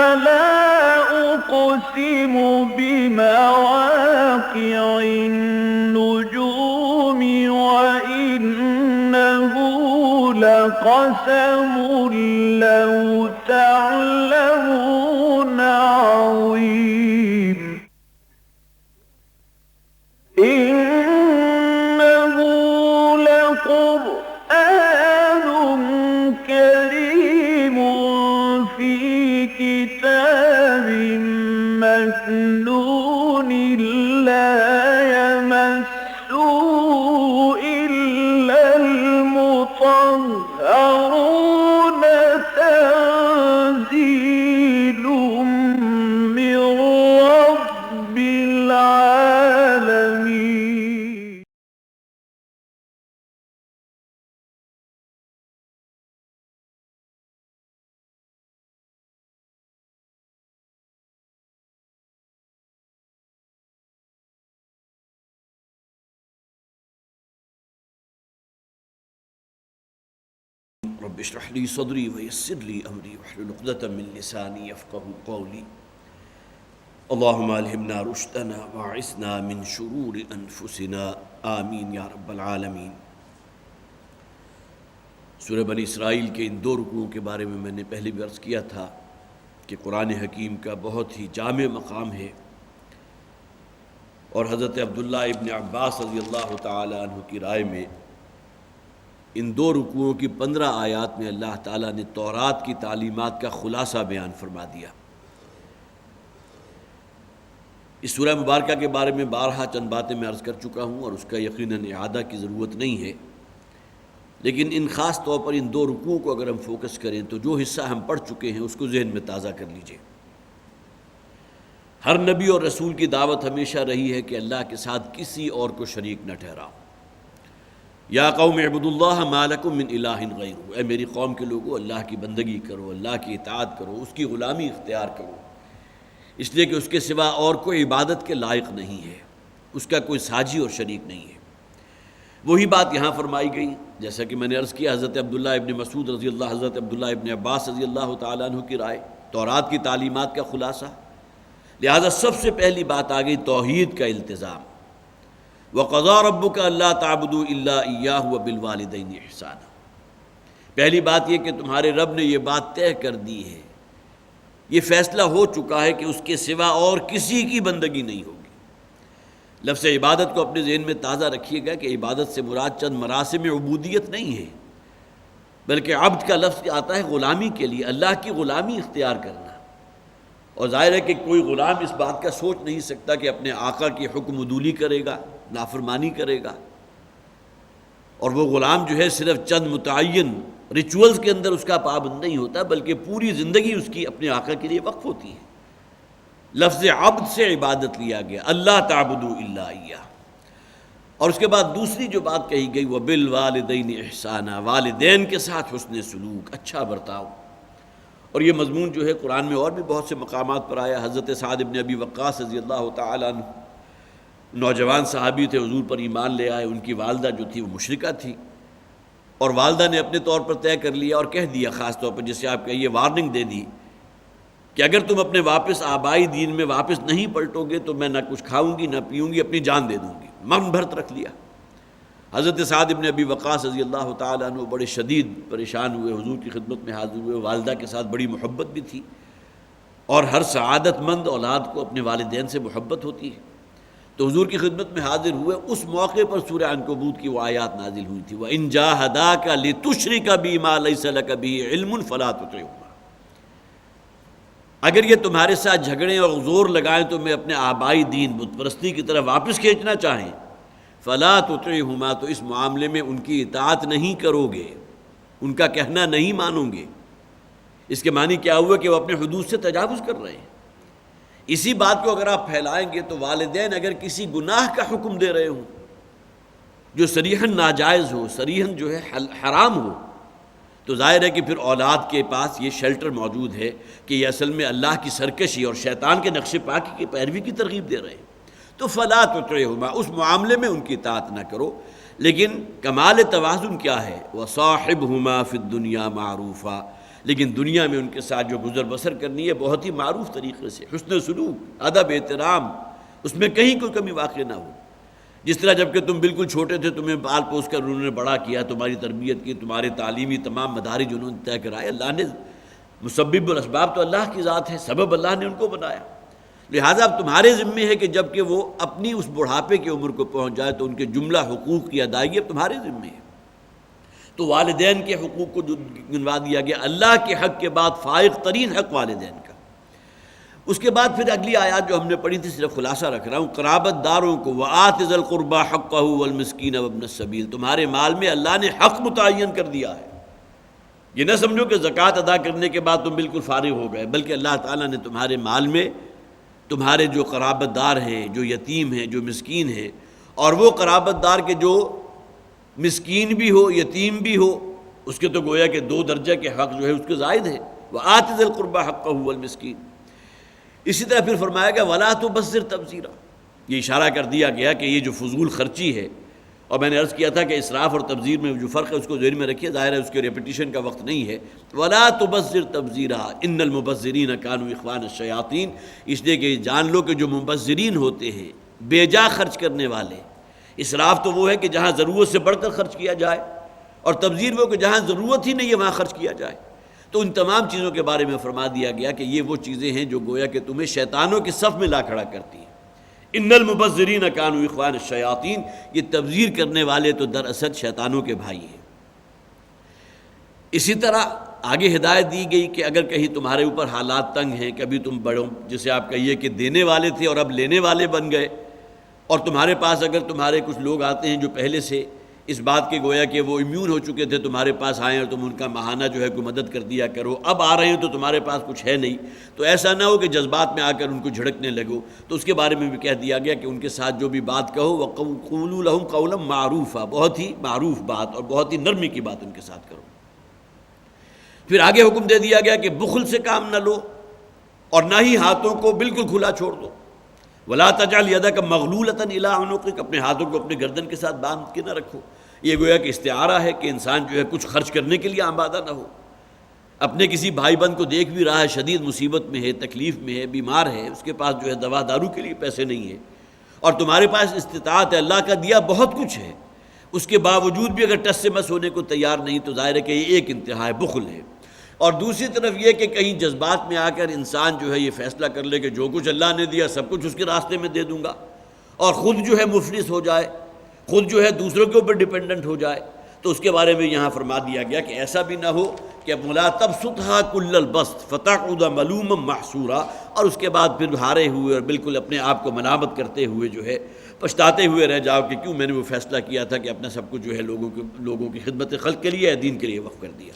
فلا أقسم بمواقع النجوم وإنه لقسم لو تعلمون عظيم إنه لقرآن كريم في كتاب مكنون لا يمسه إلا المطهرون تنزيل من رب العالمين. رب اشرح لي صدري ويسر لي أمري واحلل عقدة من لساني يفقهوا قولي. اللهم ألهمنا رشدنا واعصمنا من شرور أنفسنا آمین یا رب العالمین۔ سورہ بنی اسرائیل کے ان 2 رکوعوں کے بارے میں نے پہلے بھی عرض کیا تھا کہ قرآن حکیم کا بہت ہی جامع مقام ہے، اور حضرت عبداللہ ابن عباس رضی اللہ تعالی عنہ کی رائے میں ان 2 رکوعوں کی 15 آیات میں اللہ تعالیٰ نے تورات کی تعلیمات کا خلاصہ بیان فرما دیا۔ اس سورہ مبارکہ کے بارے میں بارہا چند باتیں میں عرض کر چکا ہوں، اور اس کا یقیناً اعادہ کی ضرورت نہیں ہے، لیکن ان خاص طور پر ان 2 رکوعوں کو اگر ہم فوکس کریں تو جو حصہ ہم پڑھ چکے ہیں اس کو ذہن میں تازہ کر لیجئے۔ ہر نبی اور رسول کی دعوت ہمیشہ رہی ہے کہ اللہ کے ساتھ کسی اور کو شریک نہ ٹھہراؤ۔ یا قوم اعبدوا اللہ ما لکم من الہ غیرہ، اے میری قوم کے لوگوں اللہ کی بندگی کرو، اللہ کی اطاعت کرو، اس کی غلامی اختیار کرو، اس لیے کہ اس کے سوا اور کوئی عبادت کے لائق نہیں ہے، اس کا کوئی ساجی اور شریک نہیں ہے۔ وہی بات یہاں فرمائی گئی، جیسا کہ میں نے عرض کیا حضرت عبداللہ ابن مسعود رضی اللہ، حضرت عبداللہ ابن عباس رضی اللہ تعالیٰ عنہ کی رائے، تورات کی تعلیمات کا خلاصہ، لہذا سب سے پہلی بات آ گئی توحید کا التزام۔ وَقَضَىٰ رَبُّكَ أَلَّا تَعْبُدُوا إِلَّا إِيَّاهُ وَبِالْوَالِدَيْنِ إِحْسَانًا۔ پہلی بات یہ کہ تمہارے رب نے یہ بات طے کر دی ہے، یہ فیصلہ ہو چکا ہے کہ اس کے سوا اور کسی کی بندگی نہیں ہوگی۔ لفظ عبادت کو اپنے ذہن میں تازہ رکھیے گا کہ عبادت سے مراد چند مراسم عبودیت نہیں ہے، بلکہ عبد کا لفظ آتا ہے غلامی کے لیے، اللہ کی غلامی اختیار کرنا۔ اور ظاہر ہے کہ کوئی غلام اس بات کا سوچ نہیں سکتا کہ اپنے آقا کی حکم عدولی کرے گا، نافرمانی کرے گا، اور وہ غلام جو ہے صرف چند متعین ریچولز کے اندر اس کا پابند نہیں ہوتا، بلکہ پوری زندگی اس کی اپنے آقا کے لیے وقف ہوتی ہے۔ لفظ عبد سے عبادت لیا گیا، اللہ تعبدوا الا ایہ۔ اور اس کے بعد دوسری جو بات کہی گئی وہ بالوالدین احسانا، والدین کے ساتھ حسن سلوک، اچھا برتاؤ۔ اور یہ مضمون جو ہے قرآن میں اور بھی بہت سے مقامات پر آیا۔ حضرت سعد ابن ابی وقاص رضی اللہ تعالیٰ عنہ نوجوان صحابی تھے، حضور پر ایمان لے آئے، ان کی والدہ جو تھی وہ مشرکہ تھی، اور والدہ نے اپنے طور پر طے کر لیا اور کہہ دیا، خاص طور پر جسے آپ کہیے وارننگ دے دی کہ اگر تم اپنے واپس آبائی دین میں واپس نہیں پلٹو گے تو میں نہ کچھ کھاؤں گی نہ پیوں گی، اپنی جان دے دوں گی۔ من بھرت رکھ لیا۔ حضرت سعد ابن ابی وقاص رضی اللہ تعالیٰ عنہ بڑے شدید پریشان ہوئے، حضور کی خدمت میں حاضر ہوئے۔ والدہ کے ساتھ بڑی محبت بھی تھی، اور ہر سعادت مند اولاد کو اپنے والدین سے محبت ہوتی ہے، تو حضور کی خدمت میں حاضر ہوئے۔ اس موقع پر سورہ عنکبوت کی وہ آیات نازل ہوئی تھی، وَإِن جَاهَدَاكَ لِتُشْرِكَ بِي مَا لَيْسَ لَكَ بِهِ عِلْمٌ فَلَا تُطِعْهُمَا۔ اگر یہ تمہارے ساتھ جھگڑیں اور زور لگائیں تو میں اپنے آبائی دین بت پرستی کی طرف واپس کھینچنا چاہیں، فَلَا تُطِعْهُمَا، تو اس معاملے میں ان کی اطاعت نہیں کرو گے، ان کا کہنا نہیں مانو گے۔ اس کے معنی کیا ہوا کہ وہ اپنے حدود سے تجاوز کر رہے ہیں۔ اسی بات کو اگر آپ پھیلائیں گے تو والدین اگر کسی گناہ کا حکم دے رہے ہوں جو صریحاً ناجائز ہو، صریحاً جو ہے حرام ہو، تو ظاہر ہے کہ پھر اولاد کے پاس یہ شیلٹر موجود ہے کہ یہ اصل میں اللہ کی سرکشی اور شیطان کے نقش پاکی کی پیروی کی ترغیب دے رہے ہیں۔ تو فلا تطعہما، اس معاملے میں ان کی اطاعت نہ کرو۔ لیکن کمال توازن کیا ہے؟ وصاحبہما فی الدنیا معروفا، لیکن دنیا میں ان کے ساتھ جو گزر بسر کرنی ہے بہت ہی معروف طریقے سے، حسن سلوک، ادب، احترام، اس میں کہیں کوئی کمی واقع نہ ہو۔ جس طرح جب کہ تم بالکل چھوٹے تھے تمہیں پال پوس کر انہوں نے بڑا کیا، تمہاری تربیت کی، تمہارے تعلیمی تمام مدارج انہوں نے طے کرائے، اللہ نے مسبب الاسباب تو اللہ کی ذات ہے، سبب اللہ نے ان کو بنایا، لہٰذا اب تمہارے ذمے ہے کہ جب کہ وہ اپنی اس بڑھاپے کی عمر کو پہنچ جائے تو ان کے جملہ حقوق کی ادائیگی اب تمہارے ذمے ہے۔ تو والدین کے حقوق کو جو گنوا دیا گیا، اللہ کے حق کے بعد فائق ترین حق والدین کا۔ اس کے بعد پھر اگلی آیات جو ہم نے پڑھی تھی، صرف خلاصہ رکھ رہا ہوں، قرابت داروں کو وَآتِ ذِی الْقُرْبَىٰ حَقَّهُ وَالْمِسْكِینَ وَابْنَ السَّبِیلِ، تمہارے مال میں اللہ نے حق متعین کر دیا ہے۔ یہ نہ سمجھو کہ زکوٰۃ ادا کرنے کے بعد تم بالکل فارغ ہو گئے، بلکہ اللہ تعالیٰ نے تمہارے مال میں تمہارے جو قرابت دار ہیں، جو یتیم ہیں، جو مسکین ہیں، اور وہ قرابت دار کے جو مسکین بھی ہو، یتیم بھی ہو، اس کے تو گویا کہ 2 درجہ کے حق جو ہے اس کے زائد ہیں، وَآتِ ذِی الْقُرْبَىٰ حَقَّهُ وَالْمِسْکِینَ۔ اسی طرح پھر فرمایا گیا وَلَا تُبَذِّرْ تَبْذِیرًا، یہ اشارہ کر دیا گیا کہ یہ جو فضول خرچی ہے، اور میں نے عرض کیا تھا کہ اسراف اور تبذیر میں جو فرق ہے اس کو ذہن میں رکھیے، ظاہر ہے اس کے ریپیٹیشن کا وقت نہیں ہے۔ وَلَا تُبَذِّرْ تَبْذِیرًا إِنَّ الْمُبَذِّرِینَ كَانُوا إِخْوَانَ الشَّیَاطِین، اس لیے کہ جان لو کہ جو مبذرین ہوتے ہیں، بے جا خرچ کرنے والے، اسراف تو وہ ہے کہ جہاں ضرورت سے بڑھ کر خرچ کیا جائے، اور تبذیر وہ کہ جہاں ضرورت ہی نہیں ہے وہاں خرچ کیا جائے۔ تو ان تمام چیزوں کے بارے میں فرما دیا گیا کہ یہ وہ چیزیں ہیں جو گویا کہ تمہیں شیطانوں کے صف میں لا کھڑا کرتی ہیں۔ ان المبذرین کانوا اخوان الشیاطین، یہ تبذیر کرنے والے تو دراصل شیطانوں کے بھائی ہیں۔ اسی طرح آگے ہدایت دی گئی کہ اگر کہیں تمہارے اوپر حالات تنگ ہیں، کبھی تم بڑوں جسے آپ کہیے کہ دینے والے تھے اور اب لینے والے بن گئے، اور تمہارے پاس اگر تمہارے کچھ لوگ آتے ہیں جو پہلے سے اس بات کے گویا کہ وہ امیون ہو چکے تھے، تمہارے پاس آئیں اور تم ان کا ماہانہ جو ہے کوئی مدد کر دیا کرو، اب آ رہے ہیں تو تمہارے پاس کچھ ہے نہیں، تو ایسا نہ ہو کہ جذبات میں آ کر ان کو جھڑکنے لگو۔ تو اس کے بارے میں بھی کہہ دیا گیا کہ ان کے ساتھ جو بھی بات کہو وَقُولُوا لَهُمْ قَوْلًا مَعْرُوفًا، بہت ہی معروف بات اور بہت ہی نرمی کی بات ان کے ساتھ کرو۔ پھر آگے حکم دے دیا گیا کہ بخل سے کام نہ لو اور نہ ہی ہاتھوں کو بالکل کھلا چھوڑ دو۔ وَلَا تَجْعَلْ يَدَكَ مَغْلُولَةً إِلَىٰ عُنُقِكَ، اپنے ہاتھوں کو اپنے گردن کے ساتھ باندھ کے نہ رکھو۔ یہ گویا کہ استعارہ ہے کہ انسان جو ہے کچھ خرچ کرنے کے لیے آمادہ نہ ہو، اپنے کسی بھائی بند کو دیکھ بھی رہا ہے شدید مصیبت میں ہے، تکلیف میں ہے، بیمار ہے، اس کے پاس جو ہے دوا دارو کے لیے پیسے نہیں ہیں، اور تمہارے پاس استطاعت ہے، اللہ کا دیا بہت کچھ ہے، اس کے باوجود بھی اگر ٹس سے مس ہونے کو تیار نہیں، تو ظاہر ہے کہ یہ ایک انتہا ہے، بخل ہے۔ اور دوسری طرف یہ کہ کہیں جذبات میں آ کر انسان جو ہے یہ فیصلہ کر لے کہ جو کچھ اللہ نے دیا سب کچھ اس کے راستے میں دے دوں گا، اور خود جو ہے مفلس ہو جائے، خود جو ہے دوسروں کے اوپر ڈیپینڈنٹ ہو جائے۔ تو اس کے بارے میں یہاں فرما دیا گیا کہ ایسا بھی نہ ہو کہ وَلَا تَبْسُطْهَا كُلَّ الْبَسْطِ فَتَقْعُدَ مَلُومًا مَحْسُورًا، اور اس کے بعد پھر ہارے ہوئے اور بالکل اپنے آپ کو ملامت کرتے ہوئے جو ہے پچھتاتے ہوئے رہ جاؤ کہ کیوں میں نے وہ فیصلہ کیا تھا کہ اپنا سب کچھ جو ہے لوگوں کی خدمت خلق کے لیے، دین کے لیے وقف کر دیا۔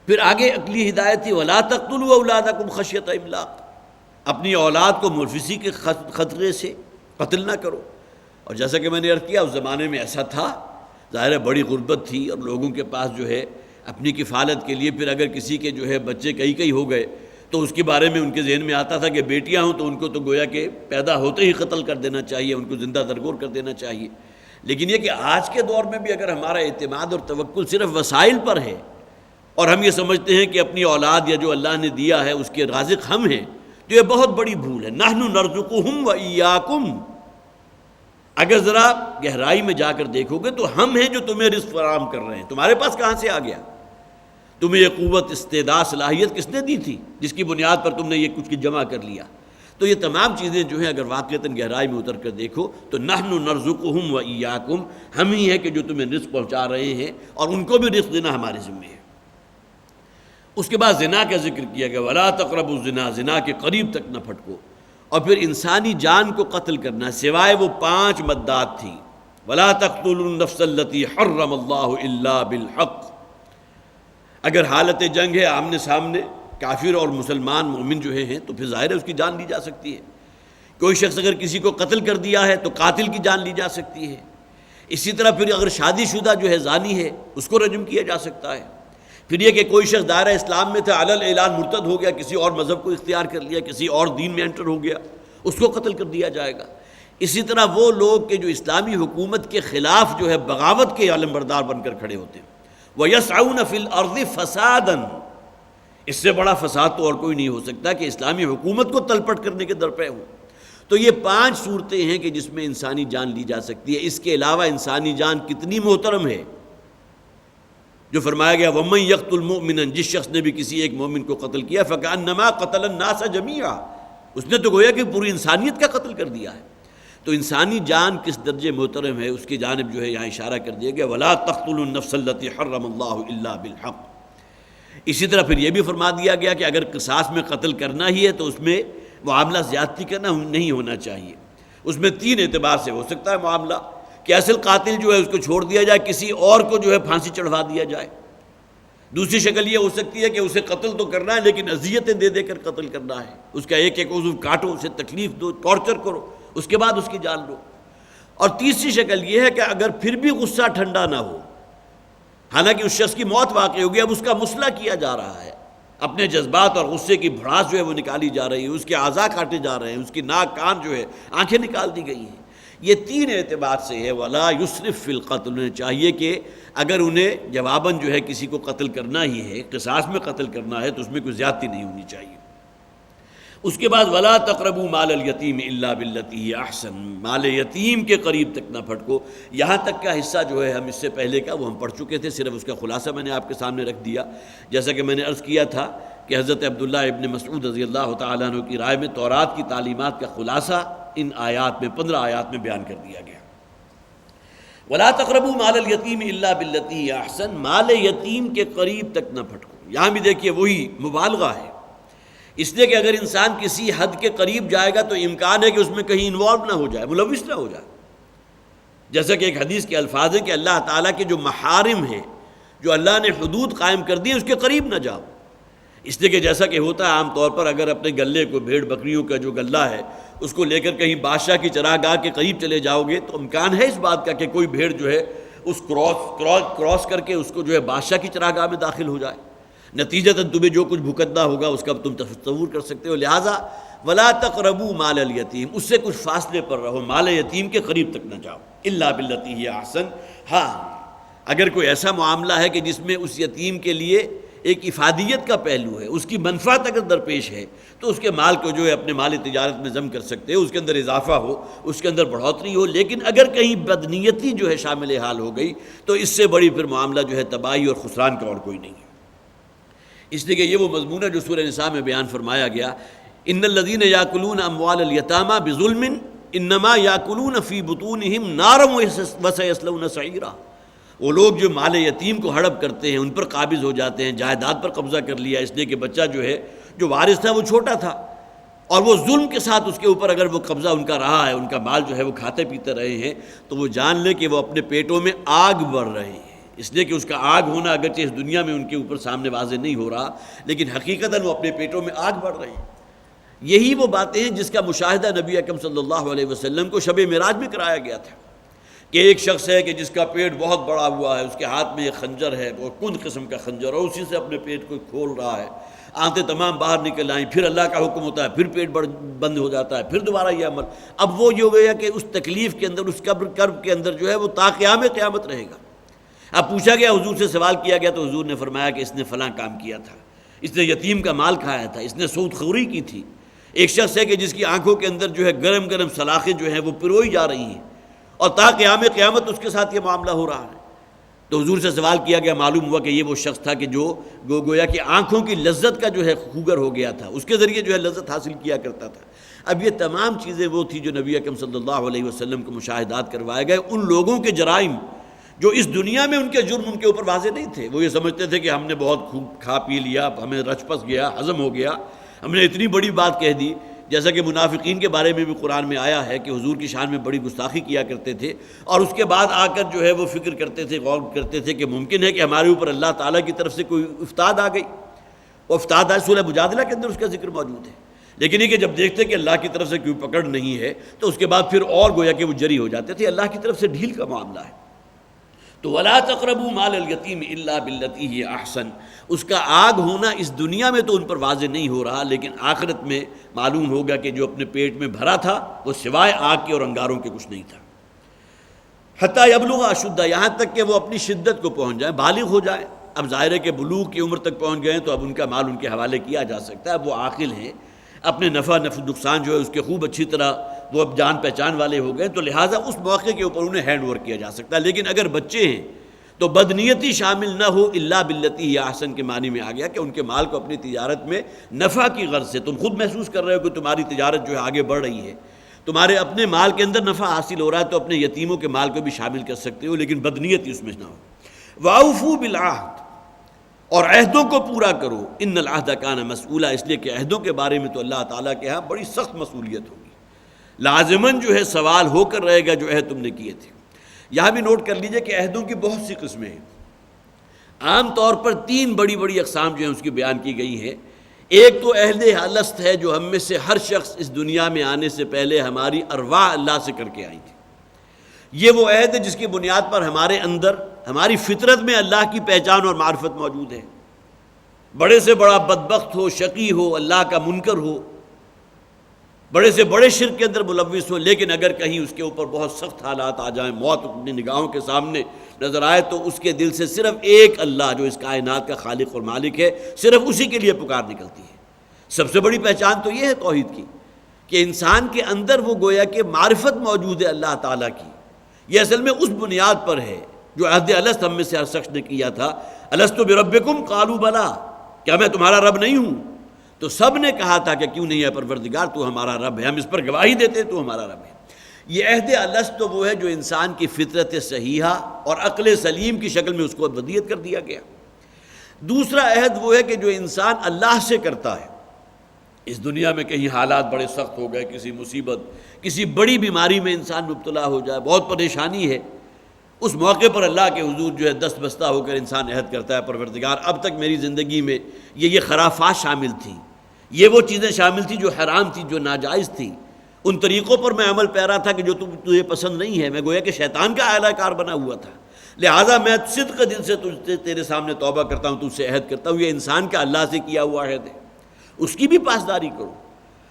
پھر آگے اگلی ہدایت تھی وَلَا تَقْتُلُوا أَوْلَادَكُمْ خَشْيَةَ إِمْلَاقٍ، اپنی اولاد کو منفسی کے خطرے سے قتل نہ کرو۔ اور جیسا کہ میں نے عرض کیا اس زمانے میں ایسا تھا، ظاہر ہے بڑی غربت تھی اور لوگوں کے پاس جو ہے اپنی کفالت کے لیے پھر اگر کسی کے جو ہے بچے کئی ہو گئے تو اس کے بارے میں ان کے ذہن میں آتا تھا کہ بیٹیاں ہوں تو ان کو تو گویا کہ پیدا ہوتے ہی قتل کر دینا چاہیے، ان کو زندہ درگور کر دینا چاہیے۔ لیکن یہ کہ آج کے دور میں بھی اگر ہمارا اعتماد اور توکل صرف وسائل پر ہے اور ہم یہ سمجھتے ہیں کہ اپنی اولاد یا جو اللہ نے دیا ہے اس کے رازق ہم ہیں، تو یہ بہت بڑی بھول ہے۔ نحن نرزقہم وإیاکم، اگر ذرا گہرائی میں جا کر دیکھو گے تو ہم ہیں جو تمہیں رزق فراہم کر رہے ہیں، تمہارے پاس کہاں سے آ گیا؟ تمہیں یہ قوت، استعداد، صلاحیت کس نے دی تھی جس کی بنیاد پر تم نے یہ کچھ جمع کر لیا؟ تو یہ تمام چیزیں جو ہیں اگر واقعتاً گہرائی میں اتر کر دیکھو تو نحن نرزقہم وإیاکم، ہم ہی ہیں کہ جو تمہیں رزق پہنچا رہے ہیں اور ان کو بھی رزق دینا ہمارے ذمہ ہے۔ اس کے بعد زنا کا ذکر کیا گیا، وَلَا تَقْرَبُوا الزِّنَا، زنا کے قریب تک نہ پھٹکو۔ اور پھر انسانی جان کو قتل کرنا سوائے وہ 5 مدات تھی، وَلَا تَقْتُلُوا النَّفْسَ الَّتِي حَرَّمَ اللَّهُ إِلَّا بِالْحَقِّ، اگر حالت جنگ ہے آمنے سامنے کافر اور مسلمان مومن جو ہیں تو پھر ظاہر ہے اس کی جان لی جا سکتی ہے۔ کوئی شخص اگر کسی کو قتل کر دیا ہے تو قاتل کی جان لی جا سکتی ہے۔ اسی طرح پھر اگر شادی شدہ جو ہے زانی ہے اس کو رجم کیا جا سکتا ہے۔ پھر یہ کہ کوئی شخص دائرہ اسلام میں تھا، علی الاعلان مرتد ہو گیا، کسی اور مذہب کو اختیار کر لیا، کسی اور دین میں انٹر ہو گیا، اس کو قتل کر دیا جائے گا۔ اسی طرح وہ لوگ کہ جو اسلامی حکومت کے خلاف جو ہے بغاوت کے علم بردار بن کر کھڑے ہوتے ہیں، وَيَسْعَوْنَ فِي الْأَرْضِ فَسَادًا، اس سے بڑا فساد تو اور کوئی نہیں ہو سکتا کہ اسلامی حکومت کو تلپٹ کرنے کے درپے ہوں۔ تو یہ 5 صورتیں ہیں کہ جس میں انسانی جان لی جا سکتی ہے۔ اس کے علاوہ انسانی جان کتنی محترم ہے، جو فرمایا گیا وَمَن يَقْتُلْ مُؤْمِنًا، جس شخص نے بھی کسی ایک مومن کو قتل کیا فَكَأَنَّمَا قَتَلَ النَّاسَ جَمِيعًا، اس نے تو گویا کہ پوری انسانیت کا قتل کر دیا ہے۔ تو انسانی جان کس درجے محترم ہے اس کی جانب جو ہے یہاں اشارہ کر دیا گیا وَلَا تَقْتُلُوا النَّفْسَ الَّتِي حَرَّمَ اللَّهُ إِلَّا بِالْحَقِّ۔ اسی طرح پھر یہ بھی فرما دیا گیا کہ اگر قصاص میں قتل کرنا ہی ہے تو اس میں معاملہ زیادتی کرنا نہیں ہونا چاہیے۔ اس میں 3 اعتبار سے ہو سکتا ہے معاملہ، کہ اصل قاتل جو ہے اس کو چھوڑ دیا جائے، کسی اور کو جو ہے پھانسی چڑھوا دیا جائے۔ دوسری شکل یہ ہو سکتی ہے کہ اسے قتل تو کرنا ہے لیکن اذیتیں دے دے کر قتل کرنا ہے، اس کا ایک ایک عضو کاٹو، اسے تکلیف دو، ٹارچر کرو، اس کے بعد اس کی جان لو۔ اور تیسری شکل یہ ہے کہ اگر پھر بھی غصہ ٹھنڈا نہ ہو، حالانکہ اس شخص کی موت واقع ہوگی، اب اس کا مصلح کیا جا رہا ہے، اپنے جذبات اور غصے کی بھڑاس جو ہے وہ نکالی جا رہی ہے، اس کے اعضاء کاٹے جا رہے ہیں، اس کی ناک کان جو ہے آنکھیں نکال دی گئی ہیں۔ یہ 3 اعتبار سے ہے وَلَا يُسْرِف فِي الْقَتْلِ، انہیں چاہیے کہ اگر انہیں جواباً جو ہے کسی کو قتل کرنا ہی ہے، قصاص میں قتل کرنا ہے، تو اس میں کوئی زیادتی نہیں ہونی چاہیے۔ اس کے بعد وَلَا تَقْرَبُوا مَالَ الْيَتِيمِ إِلَّا بِالَّتِي هِيَ أَحْسَنُ، مال یتیم کے قریب تک نہ پھٹکو۔ یہاں تک کا حصہ جو ہے ہم اس سے پہلے کا وہ ہم پڑھ چکے تھے، صرف اس کا خلاصہ میں نے آپ کے سامنے رکھ دیا۔ جیسا کہ میں نے عرض کیا تھا کہ حضرت عبداللہ ابن مسعود رضی اللہ تعالیٰ عنہ کی رائے میں تورات کی تعلیمات کا خلاصہ ان آیات میں 15 آیات میں بیان کر دیا گیا۔ وَلَا تَقْرَبُوا مَالَ الْيَتِيمِ إِلَّا بِالَّتِي هِيَ أَحْسَنُ، مال یتیم کے قریب تک نہ پھٹکو۔ یہاں بھی دیکھیے وہی مبالغہ ہے، اس لیے کہ اگر انسان کسی حد کے قریب جائے گا تو امکان ہے کہ اس میں کہیں انوالو نہ ہو جائے، ملوث نہ ہو جائے۔ جیسا کہ ایک حدیث کے الفاظ ہیں کہ اللہ تعالیٰ کے جو محارم ہیں، جو اللہ نے حدود قائم کر دی ہیں، اس کے قریب نہ جاؤ۔ اس لیے کہ جیسا کہ ہوتا ہے عام طور پر اگر اپنے گلے کو، بھیڑ بکریوں کا جو گلہ ہے اس کو لے کر کہیں بادشاہ کی چراگاہ کے قریب چلے جاؤ گے تو امکان ہے اس بات کا کہ کوئی بھیڑ جو ہے اس کراس کر کے اس کو جو ہے بادشاہ کی چراگاہ میں داخل ہو جائے، نتیجتاً تمہیں جو کچھ بھگتنا ہوگا اس کا تم تصور کر سکتے ہو۔ لہٰذا وَلَا تَقْرَبُوا مَالَ الْيَتِيمِ، اس سے کچھ فاصلے پر رہو، مال یتیم کے قریب تک نہ جاؤ۔ إِلَّا بِالَّتِي هِيَ أَحْسَنُ، ہاں اگر کوئی ایسا معاملہ ہے کہ جس میں اس یتیم کے لیے ایک افادیت کا پہلو ہے، اس کی منفعت اگر درپیش ہے تو اس کے مال کو جو ہے اپنے مال تجارت میں ضم کر سکتے ہو، اس کے اندر اضافہ ہو، اس کے اندر بڑھوتری ہو۔ لیکن اگر کہیں بدنیتی جو ہے شامل حال ہو گئی تو اس سے بڑی پھر معاملہ جو ہے تباہی اور خسران کا اور کوئی نہیں ہے۔ اس لیے کہ یہ وہ مضمون ہے جو سورہ نساء میں بیان فرمایا گیا، ان الذین یاکلون اموال الیتامی بظلم انما یاکلون فی بطونہم نارا وسیصلون سعیرا۔ وہ لوگ جو مال یتیم کو ہڑپ کرتے ہیں، ان پر قابض ہو جاتے ہیں، جائیداد پر قبضہ کر لیا، اس لیے کہ بچہ جو ہے جو وارث تھا وہ چھوٹا تھا، اور وہ ظلم کے ساتھ اس کے اوپر اگر وہ قبضہ ان کا رہا ہے، ان کا مال جو ہے وہ کھاتے پیتے رہے ہیں، تو وہ جان لے کہ وہ اپنے پیٹوں میں آگ بڑھ رہے ہیں۔ اس لیے کہ اس کا آگ ہونا اگرچہ اس دنیا میں ان کے اوپر سامنے واضح نہیں ہو رہا، لیکن حقیقتاً وہ اپنے پیٹوں میں آگ بڑھ رہے ہیں۔ یہی وہ باتیں ہیں جس کا مشاہدہ نبی اکرم صلی اللہ علیہ وسلم کو شب معراج میں کرایا گیا تھا، کہ ایک شخص ہے کہ جس کا پیٹ بہت بڑا ہوا ہے، اس کے ہاتھ میں ایک خنجر ہے، وہ کند قسم کا خنجر، اور اسی سے اپنے پیٹ کو کھول رہا ہے، آنتیں تمام باہر نکل آئیں، پھر اللہ کا حکم ہوتا ہے، پھر پیٹ بند ہو جاتا ہے، پھر دوبارہ یہ عمل۔ اب وہ جو گیا کہ اس تکلیف کے اندر، اس کرب کے اندر جو ہے وہ تا قیامت رہے گا۔ اب پوچھا گیا، حضور سے سوال کیا گیا تو حضور نے فرمایا کہ اس نے فلاں کام کیا تھا، اس نے یتیم کا مال کھایا تھا، اس نے سود خوری کی تھی۔ ایک شخص ہے کہ جس کی آنکھوں کے اندر جو ہے گرم گرم سلاخیں جو ہیں وہ پروئی جا رہی ہیں، اور تا قیامت اس کے ساتھ یہ معاملہ ہو رہا ہے۔ تو حضور سے سوال کیا گیا، معلوم ہوا کہ یہ وہ شخص تھا کہ جو گویا کہ آنکھوں کی لذت کا جو ہے خوگر ہو گیا تھا، اس کے ذریعے جو ہے لذت حاصل کیا کرتا تھا۔ اب یہ تمام چیزیں وہ تھی جو نبی اکرم صلی اللہ علیہ وسلم کو مشاہدات کروائے گئے ان لوگوں کے جرائم جو اس دنیا میں ان کے جرم ان کے اوپر واضح نہیں تھے۔ وہ یہ سمجھتے تھے کہ ہم نے بہت خوب کھا پی لیا، ہمیں رچ پس گیا، ہضم ہو گیا، ہم نے اتنی بڑی بات کہہ دی۔ جیسا کہ منافقین کے بارے میں بھی قرآن میں آیا ہے کہ حضور کی شان میں بڑی گستاخی کیا کرتے تھے، اور اس کے بعد آ کر جو ہے وہ فکر کرتے تھے، غور کرتے تھے کہ ممکن ہے کہ ہمارے اوپر اللہ تعالیٰ کی طرف سے کوئی افتاد آ گئی۔ وہ افتاد آج سورہ مجادلہ کے اندر اس کا ذکر موجود ہے، لیکن یہ کہ جب دیکھتے کہ اللہ کی طرف سے کوئی پکڑ نہیں ہے تو اس کے بعد پھر اور گویا کہ وہ جری ہو جاتے تھے۔ اللہ کی طرف سے ڈھیل کا معاملہ ہے۔ تو وَلَا تَقْرَبُوا مَالَ الْيَتِيمِ إِلَّا بِالَّتِي هِيَ أَحْسَنُ، اس کا آگ ہونا اس دنیا میں تو ان پر واضح نہیں ہو رہا، لیکن آخرت میں معلوم ہوگا کہ جو اپنے پیٹ میں بھرا تھا وہ سوائے آگ کے اور انگاروں کے کچھ نہیں تھا۔ حتیٰ یبلغ اشدہ، یہاں تک کہ وہ اپنی شدت کو پہنچ جائیں، بالغ ہو جائیں۔ اب ظاہر ہے کہ بلوغ کی عمر تک پہنچ گئے تو اب ان کا مال ان کے حوالے کیا جا سکتا ہے، اب وہ عاقل ہیں، اپنے نفع نقصان جو ہے اس کے خوب اچھی طرح وہ اب جان پہچان والے ہو گئے، تو لہٰذا اس موقع کے اوپر انہیں ہینڈ اوور کیا جا سکتا ہے۔ لیکن اگر بچے ہیں تو بدنیتی شامل نہ ہو، الا باللتی ہی احسن کے معنی میں آ گیا کہ ان کے مال کو اپنی تجارت میں نفع کی غرض سے، تم خود محسوس کر رہے ہو کہ تمہاری تجارت جو ہے آگے بڑھ رہی ہے، تمہارے اپنے مال کے اندر نفع حاصل ہو رہا ہے، تو اپنے یتیموں کے مال کو بھی شامل کر سکتے ہو، لیکن بدنیتی اس میں نہ ہو۔ وَأَوْفُوا بِالْعَهْدِ، اور عہدوں کو پورا کرو، ان العہد کان مسئولا، اس لیے کہ عہدوں کے بارے میں تو اللہ تعالیٰ کے ہاں بڑی سخت مسئولیت ہوگی، لازماً جو ہے سوال ہو کر رہے گا جو عہد تم نے کیے تھے۔ یہاں بھی نوٹ کر لیجئے کہ عہدوں کی بہت سی قسمیں ہیں، عام طور پر 3 بڑی بڑی اقسام جو ہیں اس کی بیان کی گئی ہیں۔ ایک تو عہد الست ہے، جو ہم میں سے ہر شخص اس دنیا میں آنے سے پہلے ہماری ارواح اللہ سے کر کے آئی تھی۔ یہ وہ عہد ہے جس کی بنیاد پر ہمارے اندر، ہماری فطرت میں اللہ کی پہچان اور معرفت موجود ہے۔ بڑے سے بڑا بدبخت ہو، شقی ہو، اللہ کا منکر ہو، بڑے سے بڑے شرک کے اندر ملوث ہو، لیکن اگر کہیں اس کے اوپر بہت سخت حالات آ جائیں، موت اپنی نگاہوں کے سامنے نظر آئے، تو اس کے دل سے صرف ایک اللہ جو اس کائنات کا خالق اور مالک ہے، صرف اسی کے لیے پکار نکلتی ہے۔ سب سے بڑی پہچان تو یہ ہے توحید کی، کہ انسان کے اندر وہ گویا کہ معرفت موجود ہے اللہ تعالیٰ کی۔ یہ اصل میں اس بنیاد پر ہے جو عہد الست ہم میں سے ہر شخص نے کیا تھا، الست بربکم قالوا بلا، کیا میں تمہارا رب نہیں ہوں؟ تو سب نے کہا تھا کہ کیوں نہیں ہے پروردگار، تو ہمارا رب ہے، ہم اس پر گواہی دیتے تو ہمارا رب ہے۔ یہ عہد الست تو وہ ہے جو انسان کی فطرت صحیحہ اور عقل سلیم کی شکل میں اس کو ودیت کر دیا گیا۔ دوسرا عہد وہ ہے کہ جو انسان اللہ سے کرتا ہے، اس دنیا میں کہیں حالات بڑے سخت ہو گئے، کسی مصیبت، کسی بڑی بیماری میں انسان مبتلا ہو جائے، بہت پریشانی ہے، اس موقع پر اللہ کے حضور جو ہے دست بستہ ہو کر انسان عہد کرتا ہے، پروردگار اب تک میری زندگی میں یہ خرافات شامل تھیں، یہ وہ چیزیں شامل تھیں جو حرام تھیں، جو ناجائز تھیں، ان طریقوں پر میں عمل پیرا تھا کہ جو تجھے پسند نہیں ہے، میں گویا کہ شیطان کا اعلی کار بنا ہوا تھا، لہٰذا میں صدق دل سے تیرے سامنے توبہ کرتا ہوں، تجھ سے عہد کرتا ہوں۔ یہ انسان کا اللہ سے کیا ہوا عہد ہے، اس کی بھی پاسداری کرو،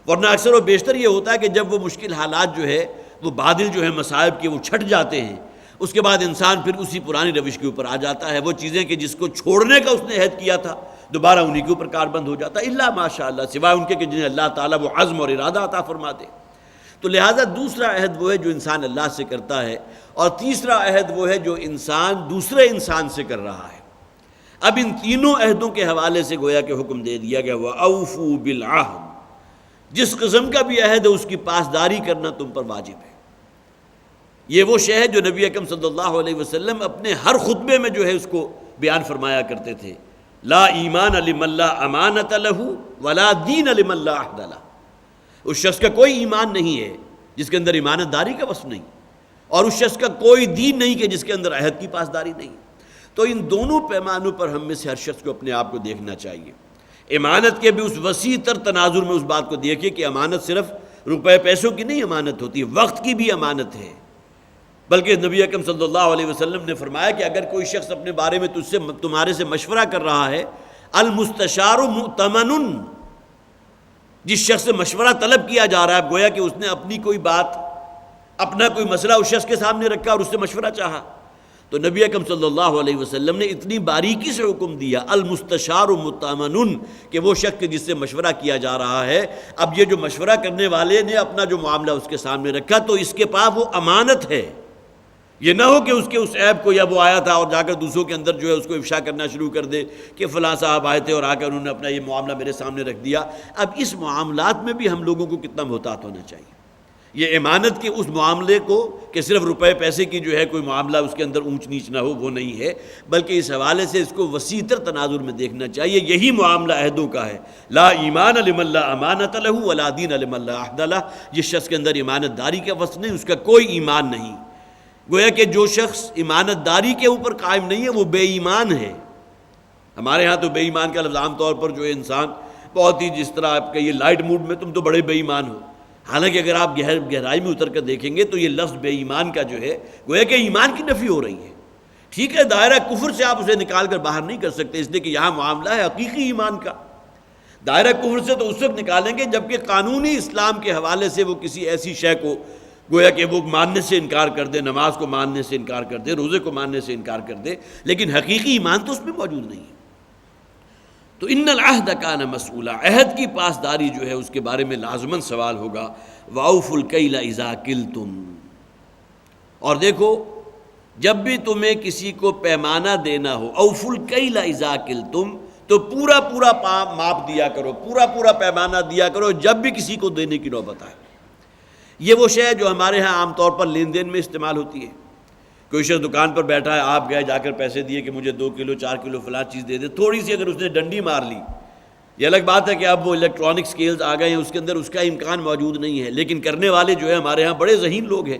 ورنہ اکثر و بیشتر یہ ہوتا ہے کہ جب وہ مشکل حالات جو ہے، وہ بادل جو ہے مصائب کے وہ چھٹ جاتے ہیں، اس کے بعد انسان پھر اسی پرانی روش کے اوپر آ جاتا ہے، وہ چیزیں کہ جس کو چھوڑنے کا اس نے عہد کیا تھا دوبارہ انہی کے اوپر کاربند ہو جاتا ہے، الا ماشاء اللہ، سوائے ان کے کہ جنہیں اللہ تعالیٰ وہ عزم اور ارادہ عطا فرما دے۔ تو لہٰذا دوسرا عہد وہ ہے جو انسان اللہ سے کرتا ہے، اور تیسرا عہد وہ ہے جو انسان دوسرے انسان سے کر رہا ہے۔ اب ان تینوں عہدوں کے حوالے سے گویا کہ حکم دے دیا گیا، وَأَوْفُوا بِالْعَهْدِ، جس قسم کا بھی عہد ہے اس کی پاسداری کرنا تم پر واجب ہے۔ یہ وہ شے ہے جو نبی اکرم صلی اللہ علیہ وسلم اپنے ہر خطبے میں جو ہے اس کو بیان فرمایا کرتے تھے، لا ایمان لمن لا امانۃ لہ ولا دین لمن لا عہد لہ، اس شخص کا کوئی ایمان نہیں ہے جس کے اندر امانت داری کا وصف نہیں، اور اس شخص کا کوئی دین نہیں کہ جس کے اندر عہد کی پاسداری نہیں۔ تو ان دونوں پیمانوں پر ہم میں سے ہر شخص کو اپنے آپ کو دیکھنا چاہیے۔ امانت کے بھی اس وسیع تر تناظر میں اس بات کو دیکھیے کہ امانت صرف روپے پیسوں کی نہیں امانت ہوتی، وقت کی بھی امانت ہے، بلکہ نبی اکرم صلی اللہ علیہ وسلم نے فرمایا کہ اگر کوئی شخص اپنے بارے میں تمہارے سے مشورہ کر رہا ہے، المستشار مؤتمن، جس شخص سے مشورہ طلب کیا جا رہا ہے، گویا کہ اس نے اپنی کوئی بات، اپنا کوئی مسئلہ اس شخص کے سامنے رکھا اور اس سے مشورہ چاہا، تو نبی اکرم صلی اللہ علیہ وسلم نے اتنی باریکی سے حکم دیا، المستشار مؤتمن، کہ وہ شخص جس سے مشورہ کیا جا رہا ہے، اب یہ جو مشورہ کرنے والے نے اپنا جو معاملہ اس کے سامنے رکھا تو اس کے پاس وہ امانت ہے، یہ نہ ہو کہ اس کے اس عیب کو، یا وہ آیا تھا اور جا کر دوسروں کے اندر جو ہے اس کو افشا کرنا شروع کر دے کہ فلاں صاحب آئے تھے اور آ کر انہوں نے اپنا یہ معاملہ میرے سامنے رکھ دیا۔ اب اس معاملات میں بھی ہم لوگوں کو کتنا محتاط ہونا چاہیے، یہ امانت کے اس معاملے کو کہ صرف روپے پیسے کی جو ہے کوئی معاملہ اس کے اندر اونچ نیچ نہ ہو، وہ نہیں ہے، بلکہ اس حوالے سے اس کو وسیع تر تناظر میں دیکھنا چاہیے۔ یہی معاملہ عہدوں کا ہے، لا ایمان لمن لا امانۃ لہ ولا دین لمن لا عہد لہ، جس شخص کے اندر امانت داری کا وصف نہیں، اس کا کوئی ایمان نہیں۔ گویا کہ جو شخص امانت داری کے اوپر قائم نہیں ہے وہ بے ایمان ہے۔ ہمارے ہاں تو بے ایمان کا لفظ عام طور پر جو ہے انسان بہت ہی جس طرح آپ کہیے لائٹ موڈ میں، تم تو بڑے بے ایمان ہو، حالانکہ اگر آپ گہرائی میں اتر کر دیکھیں گے تو یہ لفظ بے ایمان کا جو ہے گویا کہ ایمان کی نفی ہو رہی ہے۔ ٹھیک ہے، دائرہ کفر سے آپ اسے نکال کر باہر نہیں کر سکتے، اس لیے کہ یہاں معاملہ ہے حقیقی ایمان کا۔ دائرہ کفر سے تو اس وقت نکالیں گے جبکہ قانونی اسلام کے حوالے سے وہ کسی ایسی شے کو گویا کہ وہ ماننے سے انکار کر دے، نماز کو ماننے سے انکار کر دے، روزے کو ماننے سے انکار کر دے، لیکن حقیقی ایمان تو اس میں موجود نہیں ہے۔ تو ان العہد کان مسئولا، عہد کی پاسداری جو ہے اس کے بارے میں لازماً سوال ہوگا۔ وَأَوْفُوا الْكَيْلَ إِذَا كِلْتُمْ، اور دیکھو جب بھی تمہیں کسی کو پیمانہ دینا ہو، اوفوا الکیل اذا کلتم، تو پورا پورا ماپ دیا کرو، پورا پورا پیمانہ دیا کرو جب بھی کسی کو دینے کی نوبت آئے۔ یہ وہ شے جو ہمارے ہاں عام طور پر لین دین میں استعمال ہوتی ہے۔ کوئی شخص دکان پر بیٹھا ہے، آپ گئے جا کر پیسے دیے کہ مجھے 2 کلو 4 کلو فلاں چیز دے دے، تھوڑی سی اگر اس نے ڈنڈی مار لی، یہ الگ بات ہے کہ اب وہ الیکٹرانک سکیلز آ گئے ہیں، اس کے اندر اس کا امکان موجود نہیں ہے، لیکن کرنے والے جو ہے ہمارے ہاں بڑے ذہین لوگ ہیں،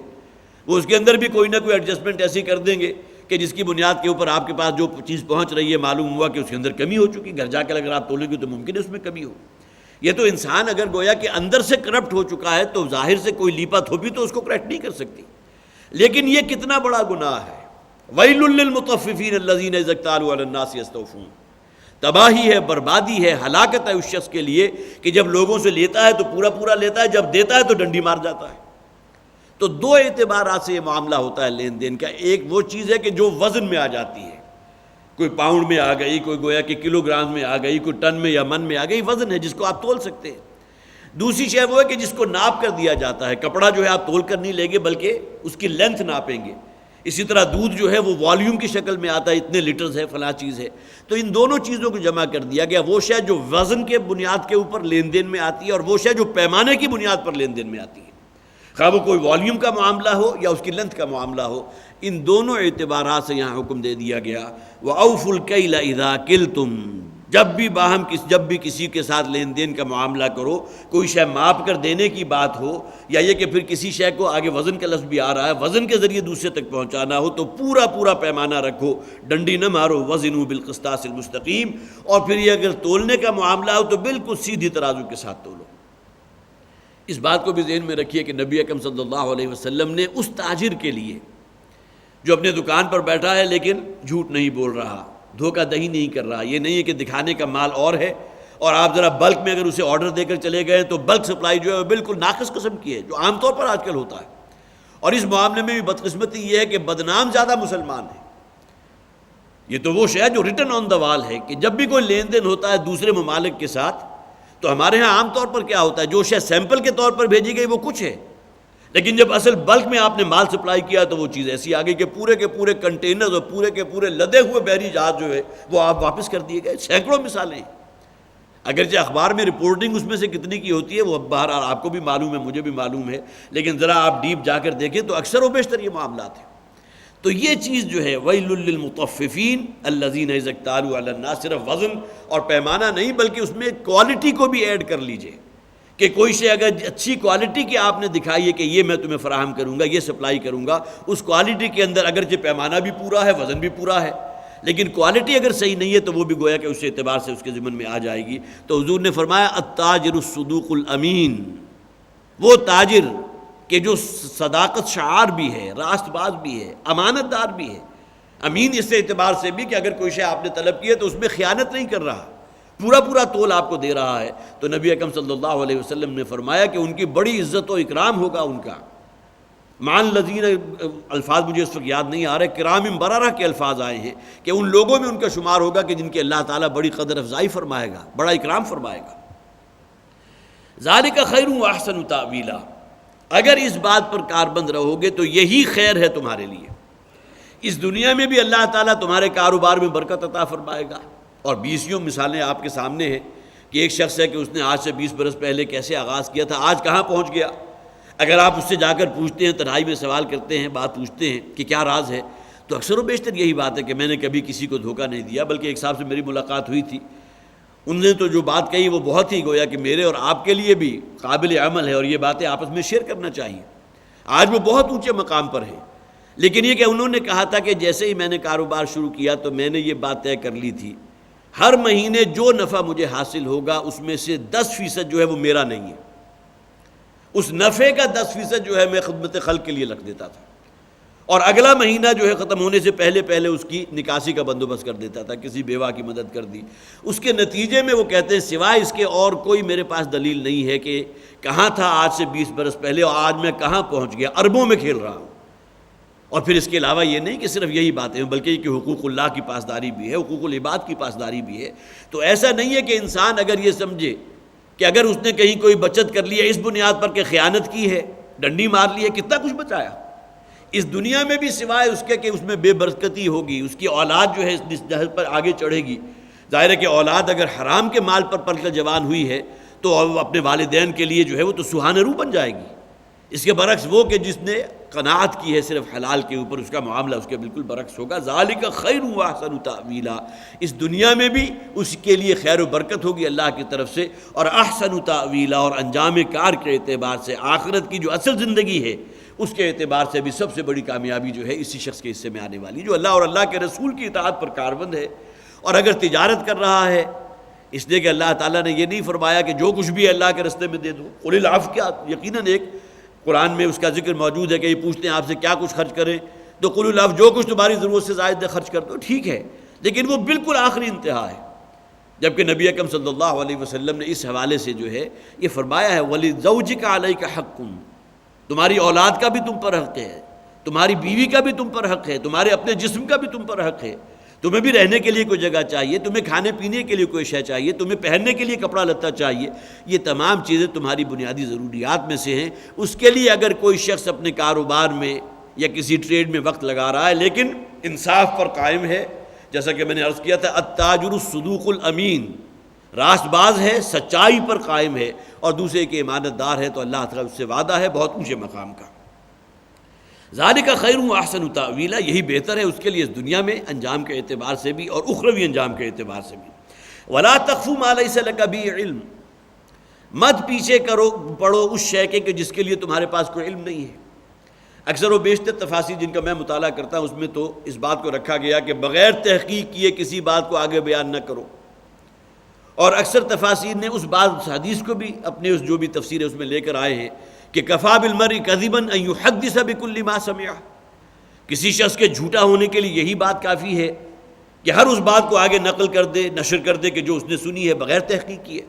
وہ اس کے اندر بھی کوئی نہ کوئی ایڈجسٹمنٹ ایسی کر دیں گے کہ جس کی بنیاد کے اوپر آپ کے پاس جو چیز پہنچ رہی ہے معلوم ہوا کہ اس کے اندر کمی ہو چکی، گھر جا کر اگر آپ تولیں گے تو ممکن ہے اس میں کمی ہو۔ یہ تو انسان اگر گویا کہ اندر سے کرپٹ ہو چکا ہے تو ظاہر سے کوئی لیپا تھوپی تو اس کو کریکٹ نہیں کر سکتی، لیکن یہ کتنا بڑا گناہ ہے۔ وَيْلٌ لِّلْمُطَفِّفِينَ الَّذِينَ إِذَا اكْتَالُوا عَلَى النَّاسِ يَسْتَوْفُونَ، تباہی ہے، بربادی ہے، ہلاکت ہے اس شخص کے لیے کہ جب لوگوں سے لیتا ہے تو پورا پورا لیتا ہے، جب دیتا ہے تو ڈنڈی مار جاتا ہے۔ تو 2 اعتبارات سے یہ معاملہ ہوتا ہے لین دین کا۔ ایک وہ چیز ہے کہ جو وزن میں آ جاتی ہے، کوئی پاؤنڈ میں آ گئی، کوئی گویا کہ کلو گرام میں آ گئی، کوئی ٹن میں یا من میں آ گئی، وزن ہے جس کو آپ تول سکتے ہیں۔ دوسری شے وہ ہے کہ جس کو ناپ کر دیا جاتا ہے، کپڑا جو ہے آپ تول کر نہیں لیں گے بلکہ اس کی لینتھ ناپیں گے۔ اسی طرح دودھ جو ہے وہ والیوم کی شکل میں آتا ہے، اتنے لیٹرز ہے، فلاں چیز ہے۔ تو ان دونوں چیزوں کو جمع کر دیا گیا، وہ شے جو وزن کے بنیاد کے اوپر لین دین میں آتی ہے اور وہ شے جو پیمانے کی بنیاد پر لین دین میں آتی ہے، خواہ وہ کوئی والیوم کا معاملہ ہو یا اس کی لینتھ کا معاملہ ہو، ان دونوں اعتبارات سے یہاں حکم دے دیا گیا۔ وَأَوْفُوا الْكَيْلَ إِذَا كِلْتُمْ، جب بھی کسی کے ساتھ لین دین کا معاملہ کرو، کوئی شے ماپ کر دینے کی بات ہو یا یہ کہ پھر کسی شے کو آگے وزن کا لفظ بھی آ رہا ہے، وزن کے ذریعے دوسرے تک پہنچانا ہو تو پورا پورا پیمانہ رکھو، ڈنڈی نہ مارو۔ وزنوا بالقسطاس المستقیم، اور پھر یہ اگر تولنے کا معاملہ ہو تو بالکل سیدھی ترازو کے ساتھ تولو۔ اس بات کو بھی ذہن میں رکھیے کہ نبی اکرم صلی اللہ علیہ وسلم نے اس تاجر کے لیے جو اپنے دکان پر بیٹھا ہے لیکن جھوٹ نہیں بول رہا، دھوکہ دہی نہیں کر رہا، یہ نہیں ہے کہ دکھانے کا مال اور ہے اور آپ ذرا بلک میں اگر اسے آرڈر دے کر چلے گئے تو بلک سپلائی جو ہے وہ بالکل ناقص قسم کی ہے، جو عام طور پر آج کل ہوتا ہے۔ اور اس معاملے میں بھی بدقسمتی یہ ہے کہ بدنام زیادہ مسلمان ہیں۔ یہ تو وہ شے ہے جو ریٹن آن دا وال ہے کہ جب بھی کوئی لین دین ہوتا ہے دوسرے ممالک کے ساتھ تو ہمارے ہاں عام طور پر کیا ہوتا ہے، جو شے سیمپل کے طور پر بھیجی گئی وہ کچھ ہے، لیکن جب اصل بلک میں آپ نے مال سپلائی کیا تو وہ چیز ایسی آ گئی کہ پورے کے پورے کنٹینرز اور پورے کے پورے لدے ہوئے بحری جہاز جو ہے وہ آپ واپس کر دیے گئے۔ سینکڑوں مثالیں ہیں، اگرچہ اخبار میں رپورٹنگ اس میں سے کتنی کی ہوتی ہے وہ بہرحال آپ کو بھی معلوم ہے، مجھے بھی معلوم ہے، لیکن ذرا آپ ڈیپ جا کر دیکھیں تو اکثر و بیشتر یہ معاملات ہیں۔ تو یہ چیز جو ہے وَيْلٌ لِّلْمُطَفِّفِينَ الَّذِينَ إِذَا اكْتَالُوا عَلَى النَّاسِ، صرف وزن اور پیمانہ نہیں بلکہ اس میں کوالٹی کو بھی ایڈ کر لیجئے کہ کوئی شے اگر اچھی کوالٹی کی آپ نے دکھائی ہے کہ یہ میں تمہیں فراہم کروں گا، یہ سپلائی کروں گا، اس کوالٹی کے اندر اگرچہ پیمانہ بھی پورا ہے، وزن بھی پورا ہے، لیکن کوالٹی اگر صحیح نہیں ہے تو وہ بھی گویا کہ اس اعتبار سے اس کے ضمن میں آ جائے گی۔ تو حضور نے فرمایا التاجر الصدوق الامین، وہ تاجر کہ جو صداقت شعار بھی ہے، راست باز بھی ہے، امانت دار بھی ہے۔ امین اس اعتبار سے بھی کہ اگر کوئی شے آپ نے طلب کی ہے تو اس میں خیانت نہیں کر رہا، پورا پورا تول آپ کو دے رہا ہے۔ تو نبی اکرم صلی اللہ علیہ وسلم نے فرمایا کہ ان کی بڑی عزت و اکرام ہوگا ان کا۔ مان الذین، الفاظ مجھے اس وقت یاد نہیں آ رہے، کرام بررہ کے الفاظ آئے ہیں کہ ان لوگوں میں ان کا شمار ہوگا کہ جن کے اللہ تعالیٰ بڑی قدر افزائی فرمائے گا، بڑا اکرام فرمائے گا۔ ذالک خیر و احسن تاویلا، اگر اس بات پر کاربند رہو گے تو یہی خیر ہے تمہارے لیے، اس دنیا میں بھی اللہ تعالیٰ تمہارے کاروبار میں برکت عطا فرمائے گا۔ اور 20 مثالیں آپ کے سامنے ہیں کہ ایک شخص ہے کہ اس نے آج سے 20 برس پہلے کیسے آغاز کیا تھا، آج کہاں پہنچ گیا۔ اگر آپ اس سے جا کر پوچھتے ہیں، تنہائی میں سوال کرتے ہیں، بات پوچھتے ہیں کہ کیا راز ہے، تو اکثر و بیشتر یہی بات ہے کہ میں نے کبھی کسی کو دھوکہ نہیں دیا، بلکہ ایک صاحب سے میری ملاقات ہوئی تھی، ان نے تو جو بات کہی وہ بہت ہی گویا کہ میرے اور آپ کے لیے بھی قابل عمل ہے اور یہ باتیں آپس میں شیئر کرنا چاہیے۔ آج وہ بہت اونچے مقام پر ہیں، لیکن یہ کہ انہوں نے کہا تھا کہ جیسے ہی میں نے کاروبار شروع کیا تو میں نے یہ بات طے کر لی تھی، ہر مہینے جو نفع مجھے حاصل ہوگا اس میں سے 10% جو ہے وہ میرا نہیں ہے، اس نفع کا 10% جو ہے میں خدمت خلق کے لیے رکھ دیتا تھا۔ اور اگلا مہینہ جو ہے ختم ہونے سے پہلے پہلے اس کی نکاسی کا بندوبست کر دیتا تھا، کسی بیوہ کی مدد کر دی۔ اس کے نتیجے میں وہ کہتے ہیں سوائے اس کے اور کوئی میرے پاس دلیل نہیں ہے کہ کہاں تھا آج سے 20 برس پہلے اور آج میں کہاں پہنچ گیا، اربوں میں کھیل رہا ہوں۔ اور پھر اس کے علاوہ یہ نہیں کہ صرف یہی باتیں ہیں، بلکہ یہ کہ حقوق اللہ کی پاسداری بھی ہے، حقوق العباد کی پاسداری بھی ہے۔ تو ایسا نہیں ہے کہ انسان اگر یہ سمجھے کہ اگر اس نے کہیں کوئی بچت کر لی ہے اس بنیاد پر کہ خیانت کی ہے، ڈنڈی مار لی ہے، کتنا کچھ بچایا اس دنیا میں بھی سوائے اس کے کہ اس میں بے برکتی ہوگی، اس کی اولاد جو ہے اس جہل پر آگے چڑھے گی۔ ظاہر ہے کہ اولاد اگر حرام کے مال پر پل کر جوان ہوئی ہے تو اپنے والدین کے لیے جو ہے وہ تو سہانہ رو بن جائے گی۔ اس کے برعکس وہ کہ جس نے قناعت کی ہے صرف حلال کے اوپر، اس کا معاملہ اس کے بالکل برعکس ہوگا۔ ذالک خیر و احسن تاویلا، اس دنیا میں بھی اس کے لیے خیر و برکت ہوگی اللہ کی طرف سے، اور احسن تاویلا، اور انجام کار کے اعتبار سے آخرت کی جو اصل زندگی ہے اس کے اعتبار سے بھی سب سے بڑی کامیابی جو ہے اسی شخص کے حصے میں آنے والی، جو اللہ اور اللہ کے رسول کی اطاعت پر کاربند ہے۔ اور اگر تجارت کر رہا ہے اس لیے کہ اللہ تعالیٰ نے یہ نہیں فرمایا کہ جو کچھ بھی اللہ کے رستے میں دے دو، قل العفو، کیا یقیناً ایک قرآن میں اس کا ذکر موجود ہے کہ یہ پوچھتے ہیں آپ سے کیا کچھ خرچ کریں، تو قل العفو، جو کچھ تمہاری ضرورت سے زائد ہے خرچ کر دو، ٹھیک ہے، لیکن وہ بالکل آخری انتہا ہے۔ جبکہ نبی اکرم صلی اللہ علیہ وسلم نے اس حوالے سے جو ہے یہ فرمایا ہے وَلِزَوْجِكَ عَلَيْكَ حَقٌّ، تمہاری اولاد کا بھی تم پر حق ہے، تمہاری بیوی کا بھی تم پر حق ہے، تمہارے اپنے جسم کا بھی تم پر حق ہے، تمہیں بھی رہنے کے لیے کوئی جگہ چاہیے، تمہیں کھانے پینے کے لیے کوئی شے چاہیے، تمہیں پہننے کے لیے کپڑا لتا چاہیے، یہ تمام چیزیں تمہاری بنیادی ضروریات میں سے ہیں۔ اس کے لیے اگر کوئی شخص اپنے کاروبار میں یا کسی ٹریڈ میں وقت لگا رہا ہے لیکن انصاف پر قائم ہے، جیسا کہ میں نے عرض کیا تھا التاجر الصدوق الامین، راست باز ہے، سچائی پر قائم ہے، اور دوسرے کے امانت دار ہے، تو اللہ تعالیٰ اس سے وعدہ ہے بہت اونچے مقام کا۔ ذالک خیر و احسن تاویلا، یہی بہتر ہے اس کے لیے اس دنیا میں انجام کے اعتبار سے بھی اور اخروی انجام کے اعتبار سے بھی۔ ولا تخف ما لیس لک بہ علم، مت پیچھے پڑو اس شے کے کہ جس کے لیے تمہارے پاس کوئی علم نہیں ہے۔ اکثر و بیشتر تفاسیر جن کا میں مطالعہ کرتا ہوں اس میں تو اس بات کو رکھا گیا کہ بغیر تحقیق کیے کسی بات کو آگے بیان نہ کرو، اور اکثر تفاسیر نے اس بات حدیث کو بھی اپنے اس جو بھی تفسیر ہے اس میں لے کر آئے ہیں کہ کفا بالمرء کذبا ان یحدث بکل ما سمع، کسی شخص کے جھوٹا ہونے کے لیے یہی بات کافی ہے کہ ہر اس بات کو آگے نقل کر دے، نشر کر دے کہ جو اس نے سنی ہے بغیر تحقیق کیے۔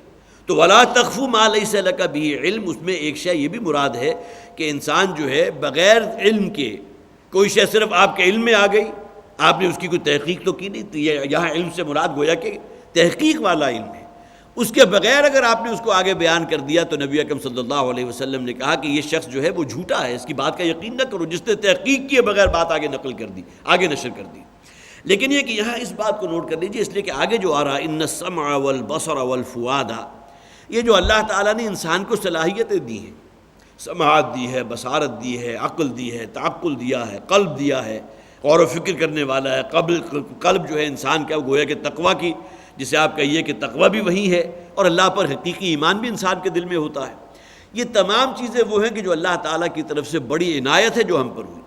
تو ولا تخف ما لیس لک بہ علم، اس میں ایک شے یہ بھی مراد ہے کہ انسان جو ہے بغیر علم کے کوئی شے صرف آپ کے علم میں آ گئی، آپ نے اس کی کوئی تحقیق تو کی نہیں، تو یہاں علم سے مراد گویا کہ تحقیق والا علم ہے، اس کے بغیر اگر آپ نے اس کو آگے بیان کر دیا تو نبی اکرم صلی اللہ علیہ وسلم نے کہا کہ یہ شخص جو ہے وہ جھوٹا ہے، اس کی بات کا یقین نہ کرو، جس نے تحقیق کیے بغیر بات آگے نقل کر دی، آگے نشر کر دی۔ لیکن یہ کہ یہاں اس بات کو نوٹ کر لیجیے، اس لیے کہ آگے جو آ رہا ان السمع والبصر والفؤاد، یہ جو اللہ تعالیٰ نے انسان کو صلاحیتیں دی ہیں، سماعت دی ہے، بصارت دی ہے، عقل دی ہے، تعقل دیا ہے، قلب دیا ہے، غور و فکر کرنے والا ہے، قلب جو ہے انسان کا گویا کہ تقویٰ کی، جسے آپ کہیے کہ تقویٰ بھی وہی ہے، اور اللہ پر حقیقی ایمان بھی انسان کے دل میں ہوتا ہے۔ یہ تمام چیزیں وہ ہیں کہ جو اللہ تعالیٰ کی طرف سے بڑی عنایت ہے جو ہم پر ہوئی،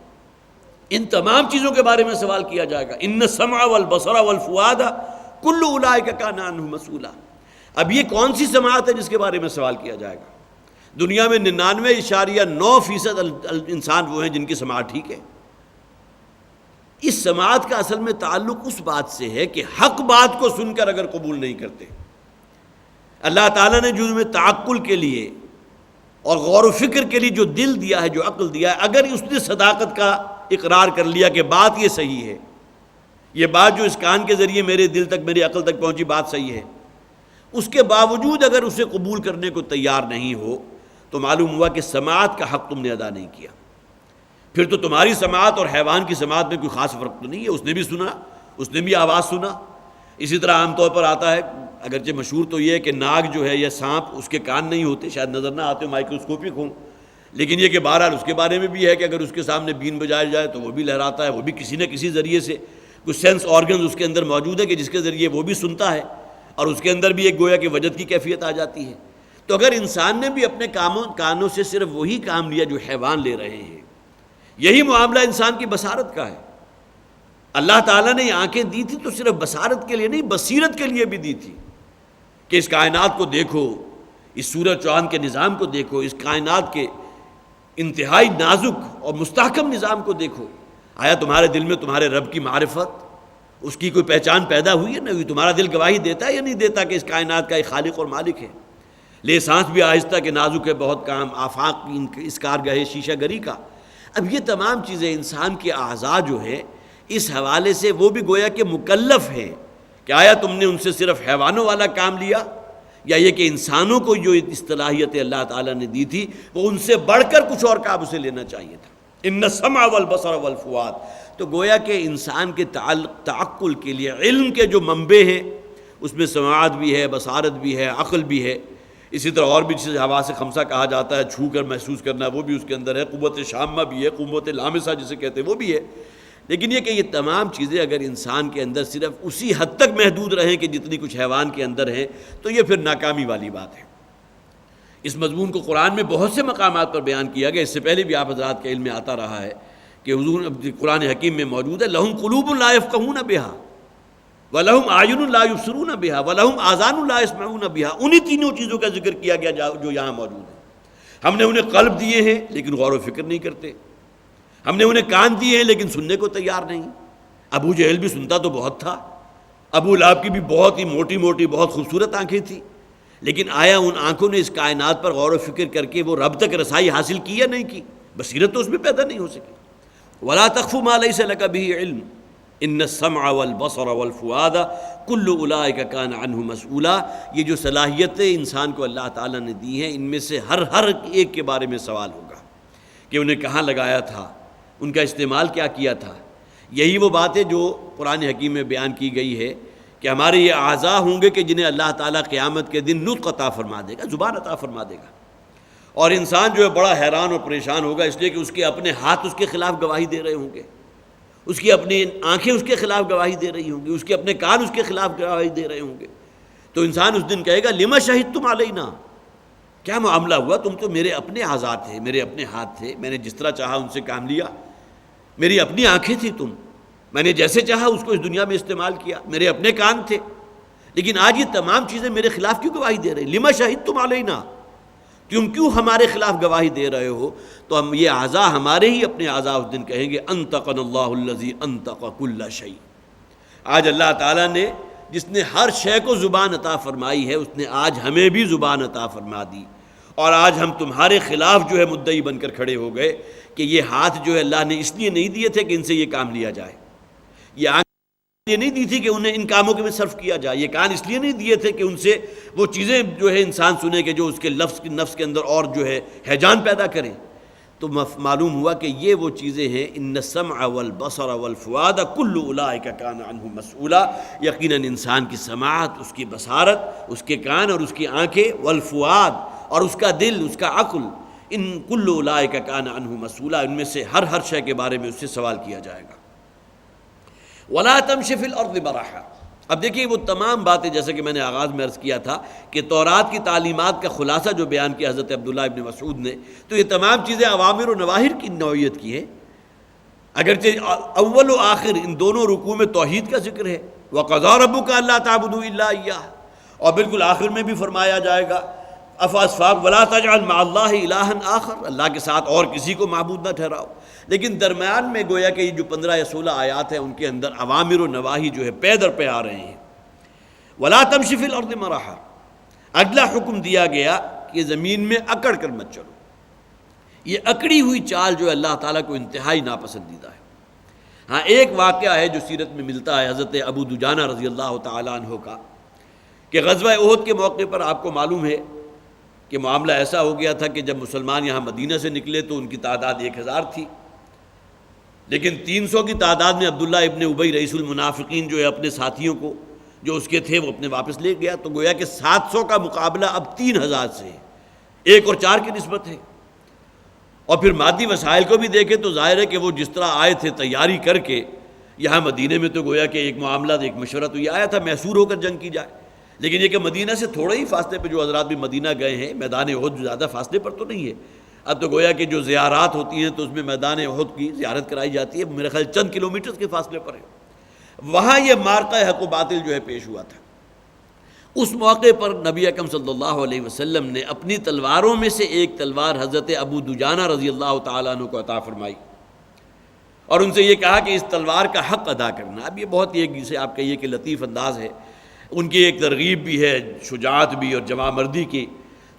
ان تمام چیزوں کے بارے میں سوال کیا جائے گا۔ ان السمع والبصر والفؤاد کل اولئک کان عنہ مسئولا۔ اب یہ کون سی سماعت ہے جس کے بارے میں سوال کیا جائے گا؟ دنیا میں 99.9% انسان وہ ہیں جن کی سماعت ٹھیک ہے۔ اس سماعت کا اصل میں تعلق اس بات سے ہے کہ حق بات کو سن کر اگر قبول نہیں کرتے، اللہ تعالیٰ نے جو ہمیں تعقل کے لیے اور غور و فکر کے لیے جو دل دیا ہے، جو عقل دیا ہے، اگر اس نے صداقت کا اقرار کر لیا کہ بات یہ صحیح ہے، یہ بات جو اس کان کے ذریعے میرے دل تک، میری عقل تک پہنچی بات صحیح ہے، اس کے باوجود اگر اسے قبول کرنے کو تیار نہیں ہو تو معلوم ہوا کہ سماعت کا حق تم نے ادا نہیں کیا۔ پھر تو تمہاری سماعت اور حیوان کی سماعت میں کوئی خاص فرق تو نہیں ہے، اس نے بھی سنا، اس نے بھی آواز سنا۔ اسی طرح عام طور پر آتا ہے، اگرچہ مشہور تو یہ ہے کہ ناگ جو ہے یا سانپ اس کے کان نہیں ہوتے، شاید نظر نہ آتے، مائکروسکوپک ہوں، لیکن یہ کہ بہرحال اس کے بارے میں بھی ہے کہ اگر اس کے سامنے بین بجایا جائے تو وہ بھی لہراتا ہے، وہ بھی کسی نہ کسی ذریعے سے کچھ سینس آرگنز اس کے اندر موجود ہے کہ جس کے ذریعے وہ بھی سنتا ہے، اور اس کے اندر بھی ایک گویا کہ وجد کی کیفیت آ جاتی ہے۔ تو اگر انسان نے بھی اپنے کانوں سے صرف وہی کام لیا جو حیوان لے رہے ہیں، یہی معاملہ انسان کی بصارت کا ہے۔ اللہ تعالیٰ نے یہ آنکھیں دی تھی تو صرف بصارت کے لیے نہیں، بصیرت کے لیے بھی دی تھی کہ اس کائنات کو دیکھو، اس سورج چاند کے نظام کو دیکھو، اس کائنات کے انتہائی نازک اور مستحکم نظام کو دیکھو۔ آیا تمہارے دل میں تمہارے رب کی معرفت، اس کی کوئی پہچان پیدا ہوئی ہے؟ نہیں ہوئی؟ تمہارا دل گواہی دیتا ہے یا نہیں دیتا کہ اس کائنات کا ایک خالق اور مالک ہے؟ لے سانس بھی آہستہ کہ نازک ہے بہت کام، آفاق اس کارگاہ شیشہ گری کا۔ اب یہ تمام چیزیں انسان کے اعضاء جو ہے اس حوالے سے وہ بھی گویا کہ مکلف ہیں کہ آیا تم نے ان سے صرف حیوانوں والا کام لیا، یا یہ کہ انسانوں کو جو اصطلاحیت اللہ تعالیٰ نے دی تھی وہ ان سے بڑھ کر کچھ اور کام اسے لینا چاہیے تھا۔ ان السمع والبصر والفؤاد، تو گویا کہ انسان کے تعقل کے لیے علم کے جو منبع ہیں اس میں سماعت بھی ہے، بصارت بھی ہے، عقل بھی ہے، اسی طرح اور بھی چیزیں حواس خمسہ کہا جاتا ہے، چھو کر محسوس کرنا وہ بھی اس کے اندر ہے، قوت شامہ بھی ہے، قوت لامسہ جسے کہتے ہیں وہ بھی ہے۔ لیکن یہ کہ یہ تمام چیزیں اگر انسان کے اندر صرف اسی حد تک محدود رہیں کہ جتنی کچھ حیوان کے اندر ہیں تو یہ پھر ناکامی والی بات ہے۔ اس مضمون کو قرآن میں بہت سے مقامات پر بیان کیا گیا، اس سے پہلے بھی آپ حضرات کے علم میں آتا رہا ہے کہ حضور قرآن حکیم میں موجود ہے، لہم قلوب لا یفقہون بہا وَلَهُمْ أَعْيُنٌ لَا يُبْصِرُونَ بِهَا وَلَهُمْ آذَانٌ لَا يَسْمَعُونَ بِهَا۔ انہی تینوں چیزوں کا ذکر کیا گیا جو یہاں موجود ہیں۔ ہم نے انہیں قلب دیے ہیں لیکن غور و فکر نہیں کرتے، ہم نے انہیں کان دیے ہیں لیکن سننے کو تیار نہیں۔ ابو جہل بھی سنتا تو بہت تھا، ابو لہب کی بھی بہت ہی موٹی موٹی بہت خوبصورت آنکھیں تھیں، لیکن آیا ان آنکھوں نے اس کائنات پر غور و فکر کر کے وہ رب تک رسائی حاصل کی یا نہیں کی؟ بصیرت تو اس میں پیدا نہیں ہو سکی۔ وَلَا تَخْفُ مَا لَيْسَ لَكَ بِهِ عِلْمٌ ان السمع والبصر والفؤاد کل اولئک کان عنہ مسئولا۔ یہ جو صلاحیتیں انسان کو اللہ تعالیٰ نے دی ہیں ان میں سے ہر ایک کے بارے میں سوال ہوگا کہ انہیں کہاں لگایا تھا، ان کا استعمال کیا کیا تھا۔ یہی وہ بات ہے جو قرآن حکیم میں بیان کی گئی ہے کہ ہمارے یہ اعضاء ہوں گے کہ جنہیں اللہ تعالیٰ قیامت کے دن نطق عطا فرما دے گا، زبان عطا فرما دے گا، اور انسان جو ہے بڑا حیران اور پریشان ہوگا اس لیے کہ اس کے اپنے ہاتھ اس کے خلاف گواہی دے رہے ہوں گے، اس کی اپنی آنکھیں اس کے خلاف گواہی دے رہی ہوں گی، اس کے اپنے کان اس کے خلاف گواہی دے رہے ہوں گے۔ تو انسان اس دن کہے گا لما شہدتم علینا، کیا معاملہ ہوا، تم تو میرے اپنے اعضاء تھے، میرے اپنے ہاتھ تھے، میں نے جس طرح چاہا ان سے کام لیا، میری اپنی آنکھیں تھی تم، میں نے جیسے چاہا اس کو اس دنیا میں استعمال کیا، میرے اپنے کان تھے، لیکن آج یہ تمام چیزیں میرے خلاف کیوں گواہی دے رہی؟ لما شہدتم علینا، تم کیوں ہمارے خلاف گواہی دے رہے ہو؟ تو ہم یہ اعضاء ہمارے ہی اپنے اعضاء اس دن کہیں گے انطقنا اللہ الذی انطق کل شیء۔ آج اللہ تعالیٰ نے جس نے ہر شے کو زبان عطا فرمائی ہے اس نے آج ہمیں بھی زبان عطا فرما دی، اور آج ہم تمہارے خلاف جو ہے مدعی بن کر کھڑے ہو گئے کہ یہ ہاتھ جو ہے اللہ نے اس لیے نہیں دیے تھے کہ ان سے یہ کام لیا جائے، یہ آنکھ یہ نہیں دی تھی کہ انہیں ان کاموں کے میں صرف کیا جائے، یہ کان اس لیے نہیں دیے تھے کہ ان سے وہ چیزیں جو ہے انسان سنے کہ جو اس کے نفس کے اندر اور جو ہے ہیجان پیدا کریں۔ تو معلوم ہوا کہ یہ وہ چیزیں ہیں، ان السمع والبصر والفؤاد کل اولئک کان عنہ مسئولا، یقیناً انسان کی سماعت، اس کی بصارت، اس کے کان اور اس کی آنکھیں، والفؤاد اور اس کا دل، اس کا عقل، ان کل اولئک کان عنہ مسئولا، ان میں سے ہر شے کے بارے میں اس سے سوال کیا جائے گا۔ وَلَا تَمْشِ فِي الْأَرْضِ مَرَحًا۔ اب دیکھیے وہ تمام باتیں جیسے کہ میں نے آغاز میں عرض کیا تھا کہ تورات کی تعلیمات کا خلاصہ جو بیان کیا حضرت عبداللہ ابن مسعود نے، تو یہ تمام چیزیں اوامر و نواہر کی نوعیت کی ہیں، اگرچہ اول و آخر ان دونوں رکوع میں توحید کا ذکر ہے، وَقَضَىٰ رَبُّكَ أَلَّا تَعْبُدُوا إِلَّا إِيَّاهُ، اور بالکل آخر میں بھی فرمایا جائے گا افاسفاق وَلَا تَجْعَلْ مَعَ اللَّهِ إِلَٰهًا آخر، اللہ کے ساتھ اور کسی کو معبود نہ ٹھہراؤ۔ لیکن درمیان میں گویا کہ یہ جو 15 یا 16 آیات ہیں ان کے اندر اوامر و نواہی جو ہے پے در پہ آ رہے ہیں۔ وَلَا تَمْشِ فِي الْأَرْضِ مَرَحًا، اگلا حکم دیا گیا کہ زمین میں اکڑ کر مت چلو۔ یہ اکڑی ہوئی چال جو اللہ تعالیٰ کو انتہائی ناپسندیدہ ہے۔ ہاں ایک واقعہ ہے جو سیرت میں ملتا ہے حضرت ابو دجانہ رضی اللہ تعالیٰ عنہ کا، کہ غزوہ احد کے موقع پر آپ کو معلوم ہے کہ معاملہ ایسا ہو گیا تھا کہ جب مسلمان یہاں مدینہ سے نکلے تو ان کی تعداد 1000 تھی، لیکن 300 کی تعداد میں عبداللہ ابن ابی رئیس المنافقین جو ہے اپنے ساتھیوں کو جو اس کے تھے وہ اپنے واپس لے گیا، تو گویا کہ 700 کا مقابلہ اب 3000 سے ہے، 1 اور 4 کی نسبت ہے۔ اور پھر مادی وسائل کو بھی دیکھیں تو ظاہر ہے کہ وہ جس طرح آئے تھے تیاری کر کے یہاں مدینہ میں، تو گویا کہ ایک معاملہ ایک مشورہ تو یہ آیا تھا محصور ہو کر جنگ کی جائے، لیکن یہ کہ مدینہ سے تھوڑے ہی فاصلے پہ جو حضرات بھی مدینہ گئے ہیں، میدان احد زیادہ فاصلے پر تو نہیں ہے، اب تو گویا کہ جو زیارات ہوتی ہیں تو اس میں میدان احد کی زیارت کرائی جاتی ہے، میرے خیال چند کلومیٹر کے فاصلے پر ہے، وہاں یہ معرکہ حق و باطل جو ہے پیش ہوا تھا۔ اس موقع پر نبی اکرم صلی اللہ علیہ وسلم نے اپنی تلواروں میں سے ایک تلوار حضرت ابو دجانہ رضی اللہ تعالیٰ عنہ کو عطا فرمائی، اور ان سے یہ کہا کہ اس تلوار کا حق ادا کرنا. اب یہ بہت ہی ایک جسے آپ کہیے کہ لطیف انداز ہے، ان کی ایک ترغیب بھی ہے، شجاعت بھی اور جمع مردی کی.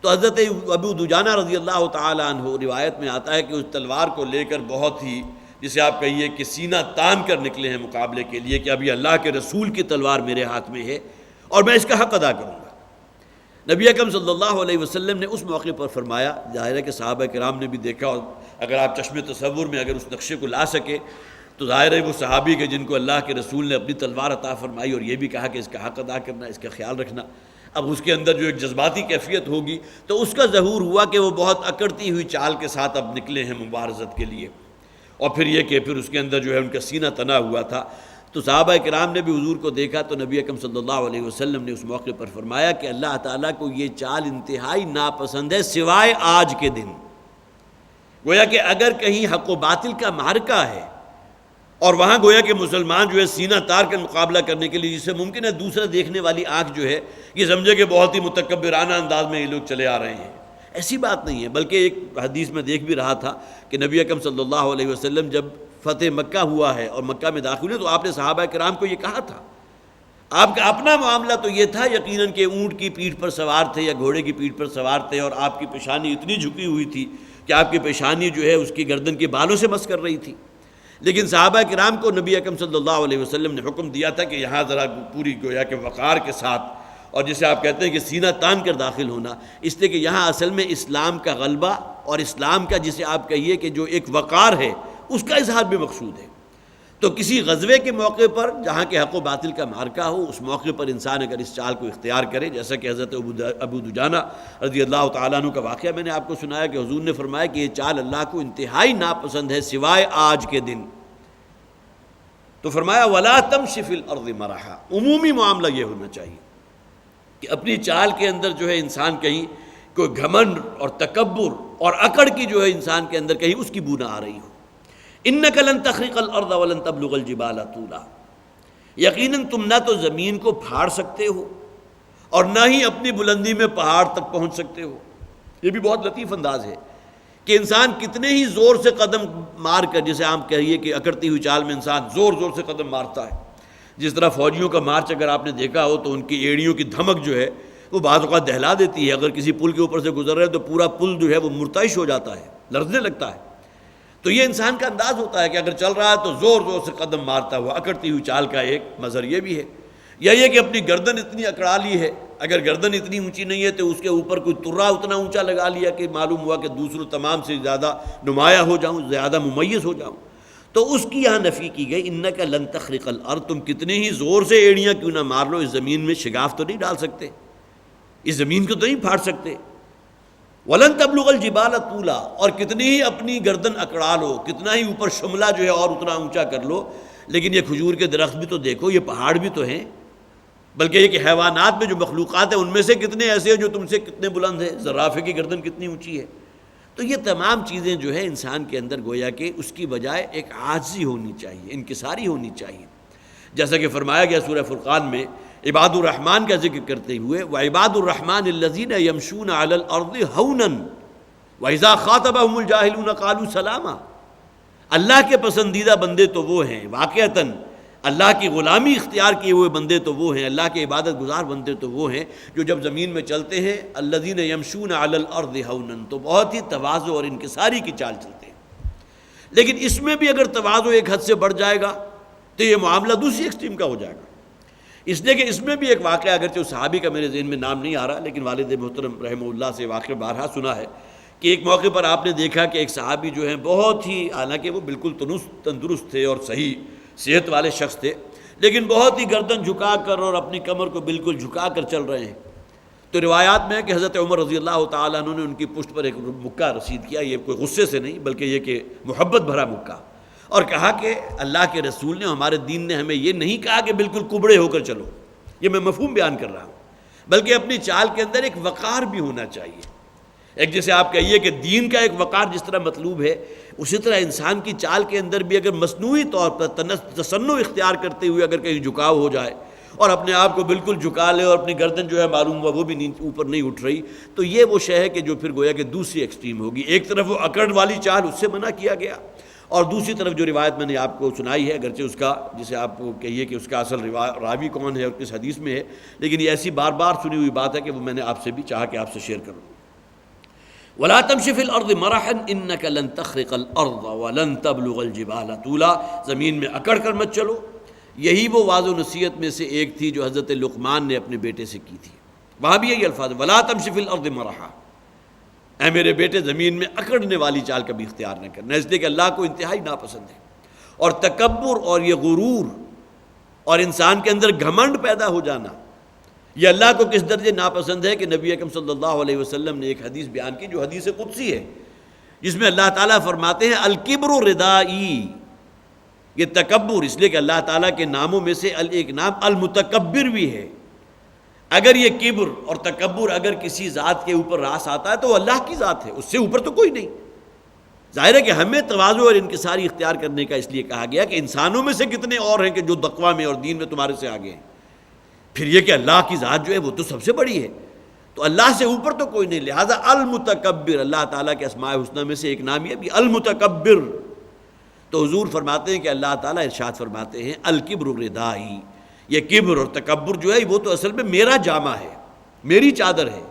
تو حضرت ابو دجانہ رضی اللہ تعالی عنہ روایت میں آتا ہے کہ اس تلوار کو لے کر بہت ہی جسے آپ کہیے کہ سینہ تان کر نکلے ہیں مقابلے کے لیے کہ ابھی اللہ کے رسول کی تلوار میرے ہاتھ میں ہے اور میں اس کا حق ادا کروں گا. نبی اکرم صلی اللہ علیہ وسلم نے اس موقع پر فرمایا، ظاہر ہے کہ صحابہ کرام نے بھی دیکھا، اور اگر آپ چشم تصور میں اگر اس نقشے کو لا سکے تو ظاہر ہے وہ صحابی کے جن کو اللہ کے رسول نے اپنی تلوار عطا فرمائی اور یہ بھی کہا کہ اس کا حق ادا کرنا، اس کا خیال رکھنا. اب اس کے اندر جو ایک جذباتی کیفیت ہوگی تو اس کا ظہور ہوا کہ وہ بہت اکڑتی ہوئی چال کے ساتھ اب نکلے ہیں مبارزت کے لیے. اور پھر یہ کہ پھر اس کے اندر جو ہے ان کا سینہ تنا ہوا تھا. تو صحابہ کرام نے بھی حضور کو دیکھا تو نبی اکرم صلی اللہ علیہ وسلم نے اس موقع پر فرمایا کہ اللہ تعالیٰ کو یہ چال انتہائی ناپسند ہے سوائے آج کے دن. گویا کہ اگر کہیں حق و باطل کا معرکہ ہے اور وہاں گویا کہ مسلمان جو ہے سینہ تار کر مقابلہ کرنے کے لیے، جس سے ممکن ہے دوسرا دیکھنے والی آنکھ جو ہے یہ سمجھے کہ بہت ہی متکبرانہ انداز میں یہ لوگ چلے آ رہے ہیں، ایسی بات نہیں ہے. بلکہ ایک حدیث میں دیکھ بھی رہا تھا کہ نبی اکرم صلی اللہ علیہ وسلم جب فتح مکہ ہوا ہے اور مکہ میں داخل ہوئے تو آپ نے صحابہ کرام کو یہ کہا تھا. آپ کا اپنا معاملہ تو یہ تھا یقیناً کہ اونٹ کی پیٹھ پر سوار تھے یا گھوڑے کی پیٹھ پر سوار تھے اور آپ کی پیشانی اتنی جھکی ہوئی تھی کہ آپ کی پیشانی جو ہے اس کی گردن کے بالوں سے مس کر رہی تھی. لیکن صحابہ کرام کو نبی اکرم صلی اللہ علیہ وسلم نے حکم دیا تھا کہ یہاں ذرا پوری گویا کہ وقار کے ساتھ اور جسے آپ کہتے ہیں کہ سینہ تان کر داخل ہونا، اس لیے کہ یہاں اصل میں اسلام کا غلبہ اور اسلام کا جسے آپ کہیے کہ جو ایک وقار ہے اس کا اظہار بھی مقصود ہے. تو کسی غزوے کے موقع پر جہاں کہ حق و باطل کا معرکہ ہو، اس موقع پر انسان اگر اس چال کو اختیار کرے، جیسا کہ حضرت ابو دجانہ رضی اللہ تعالیٰ عنہ کا واقعہ میں نے آپ کو سنایا کہ حضور نے فرمایا کہ یہ چال اللہ کو انتہائی ناپسند ہے سوائے آج کے دن. تو فرمایا وَلَا تَمْشِ فِي الْأَرْضِ مَرَحًا. عمومی معاملہ یہ ہونا چاہیے کہ اپنی چال کے اندر جو ہے انسان کہیں کوئی گھمنڈ اور تکبر اور اکڑ کی جو ہے انسان کے اندر کہیں اس کی بو نہ آ رہی ہو. اِنَّكَ لَن تَخْرِقَ الْأَرْضَ وَلَن تَبْلُغَ الْجِبَالَ طُولًا. یقیناً تم نہ تو زمین کو پھاڑ سکتے ہو اور نہ ہی اپنی بلندی میں پہاڑ تک پہنچ سکتے ہو. یہ بھی بہت لطیف انداز ہے کہ انسان کتنے ہی زور سے قدم مار کر، جسے عام کہیے کہ اکڑتی ہوئی چال میں انسان زور زور سے قدم مارتا ہے. جس طرح فوجیوں کا مارچ اگر آپ نے دیکھا ہو تو ان کی ایڑیوں کی دھمک جو ہے وہ بعض اوقات دہلا دیتی ہے. اگر کسی پل کے اوپر سے گزر رہے تو پورا پل جو ہے وہ مرتعش ہو جاتا ہے، لرزنے لگتا ہے. تو یہ انسان کا انداز ہوتا ہے کہ اگر چل رہا ہے تو زور زور سے قدم مارتا ہوا. اکڑتی ہوئی چال کا ایک مظہر یہ بھی ہے. یا یہ کہ اپنی گردن اتنی اکڑا لی ہے، اگر گردن اتنی اونچی نہیں ہے تو اس کے اوپر کوئی ترا اتنا اونچا لگا لیا کہ معلوم ہوا کہ دوسروں تمام سے زیادہ نمایاں ہو جاؤں، زیادہ ممیز ہو جاؤں. تو اس کی یہاں نفی کی گئی اِنَّكَ لَن تَخْرِقَ الْأَرْضَ. تم کتنے ہی زور سے ایڑیاں کیوں نہ مار لو، اس زمین میں شگاف تو نہیں ڈال سکتے، اس زمین کو تو نہیں پھاڑ سکتے. وَلَن تَبْلُغَ الْجِبَالَ طُولًا. اور کتنی ہی اپنی گردن اکڑا لو، کتنا ہی اوپر شملہ جو ہے اور اتنا اونچا کر لو، لیکن یہ کھجور کے درخت بھی تو دیکھو، یہ پہاڑ بھی تو ہیں. بلکہ یہ کہ حیوانات میں جو مخلوقات ہیں ان میں سے کتنے ایسے ہیں جو تم سے کتنے بلند ہیں، زرافے کی گردن کتنی اونچی ہے. تو یہ تمام چیزیں جو ہے انسان کے اندر گویا کہ اس کی بجائے ایک عاجزی ہونی چاہیے، انکساری ہونی چاہیے. جیسا کہ فرمایا گیا سورہ فرقان میں عباد الرحمن کا ذکر کرتے ہوئے وعباد الرحمن الذین یمشون علی الارض ہونا واذا خاطبهم الجاہلون قالوا سلاما. اللہ کے پسندیدہ بندے تو وہ ہیں، واقعتاً اللہ کی غلامی اختیار کیے ہوئے بندے تو وہ ہیں، اللہ کے عبادت گزار بندے تو وہ ہیں جو جب زمین میں چلتے ہیں الذین یمشون علی الارض ہونا، تو بہت ہی تواضع اور انکساری کی چال چلتے ہیں. لیکن اس میں بھی اگر تواضع ایک حد سے بڑھ جائے گا تو یہ معاملہ دوسری ایکسٹریم کا ہو جائے گا. اس لیے کہ اس میں بھی ایک واقعہ، اگرچہ اس صحابی کا میرے ذہن میں نام نہیں آ رہا، لیکن والد محترم رحمہ اللہ سے واقعہ بارہا سنا ہے کہ ایک موقع پر آپ نے دیکھا کہ ایک صحابی جو ہیں بہت ہی، حالانکہ وہ بالکل تندرست تھے اور صحیح صحت والے شخص تھے، لیکن بہت ہی گردن جھکا کر اور اپنی کمر کو بالکل جھکا کر چل رہے ہیں. تو روایات میں ہے کہ حضرت عمر رضی اللہ تعالیٰ عنہ نے ان کی پشت پر ایک مکہ رسید کیا، یہ کوئی غصے سے نہیں بلکہ یہ کہ محبت بھرا مکہ، اور کہا کہ اللہ کے رسول نے، ہمارے دین نے ہمیں یہ نہیں کہا کہ بالکل کبڑے ہو کر چلو، یہ میں مفہوم بیان کر رہا ہوں، بلکہ اپنی چال کے اندر ایک وقار بھی ہونا چاہیے. ایک جیسے آپ کہیے کہ دین کا ایک وقار جس طرح مطلوب ہے، اسی طرح انسان کی چال کے اندر بھی اگر مصنوعی طور پر تصنع اختیار کرتے ہوئے اگر کہیں جھکاؤ ہو جائے اور اپنے آپ کو بالکل جھکا لے اور اپنی گردن جو ہے معلوم ہوا وہ بھی اوپر نہیں اٹھ رہی، تو یہ وہ شے ہے کہ جو پھر گویا کہ دوسری ایکسٹریم ہوگی. ایک طرف وہ اکڑ والی چال، اس سے منع کیا گیا، اور دوسری طرف جو روایت میں نے آپ کو سنائی ہے، اگرچہ اس کا جسے آپ کہیے کہ اس کا اصل راوی کون ہے اور کس حدیث میں ہے، لیکن یہ ایسی بار بار سنی ہوئی بات ہے کہ وہ میں نے آپ سے بھی چاہا کہ آپ سے شیئر کروں۔ وَلَا تَمْشِ فِي الْأَرْضِ مَرَحًا إِنَّكَ لَن تَخْرِقَ الْأَرْضَ وَلَن تَبْلُغَ الْجِبَالَ طُولًا، زمین میں اکڑ کر مت چلو۔ یہی وہ واضح نصیحت میں سے ایک تھی جو حضرت لقمان نے اپنے بیٹے سے کی تھی۔ وہاں بھی یہی الفاظ، وَلَا تَمْشِ فِي الْأَرْضِ مَرَحًا، اے میرے بیٹے زمین میں اکڑنے والی چال کبھی اختیار نہ کرنا، اس لیے کہ اللہ کو انتہائی ناپسند ہے۔ اور تکبر اور یہ غرور اور انسان کے اندر گھمنڈ پیدا ہو جانا، یہ اللہ کو کس درجے ناپسند ہے کہ نبی اکرم صلی اللہ علیہ وسلم نے ایک حدیث بیان کی جو حدیث قدسی ہے، جس میں اللہ تعالیٰ فرماتے ہیں الکبر ردائی، یہ تکبر، اس لیے کہ اللہ تعالیٰ کے ناموں میں سے ایک نام المتکبر بھی ہے۔ اگر یہ کبر اور تکبر اگر کسی ذات کے اوپر راس آتا ہے تو وہ اللہ کی ذات ہے، اس سے اوپر تو کوئی نہیں۔ ظاہر ہے کہ ہمیں تواضع اور انکساری اختیار کرنے کا اس لیے کہا گیا کہ انسانوں میں سے کتنے اور ہیں کہ جو تقویٰ میں اور دین میں تمہارے سے آگے ہیں، پھر یہ کہ اللہ کی ذات جو ہے وہ تو سب سے بڑی ہے، تو اللہ سے اوپر تو کوئی نہیں، لہذا المتکبر، اللہ تعالیٰ کے اسماء الحسنی میں سے ایک نام یہ بھی المتکبر۔ تو حضور فرماتے ہیں کہ اللہ تعالیٰ ارشاد فرماتے ہیں الکبر ردائی، یہ کبر اور تکبر جو ہے وہ تو اصل میں میرا جامہ ہے، میری چادر ہے،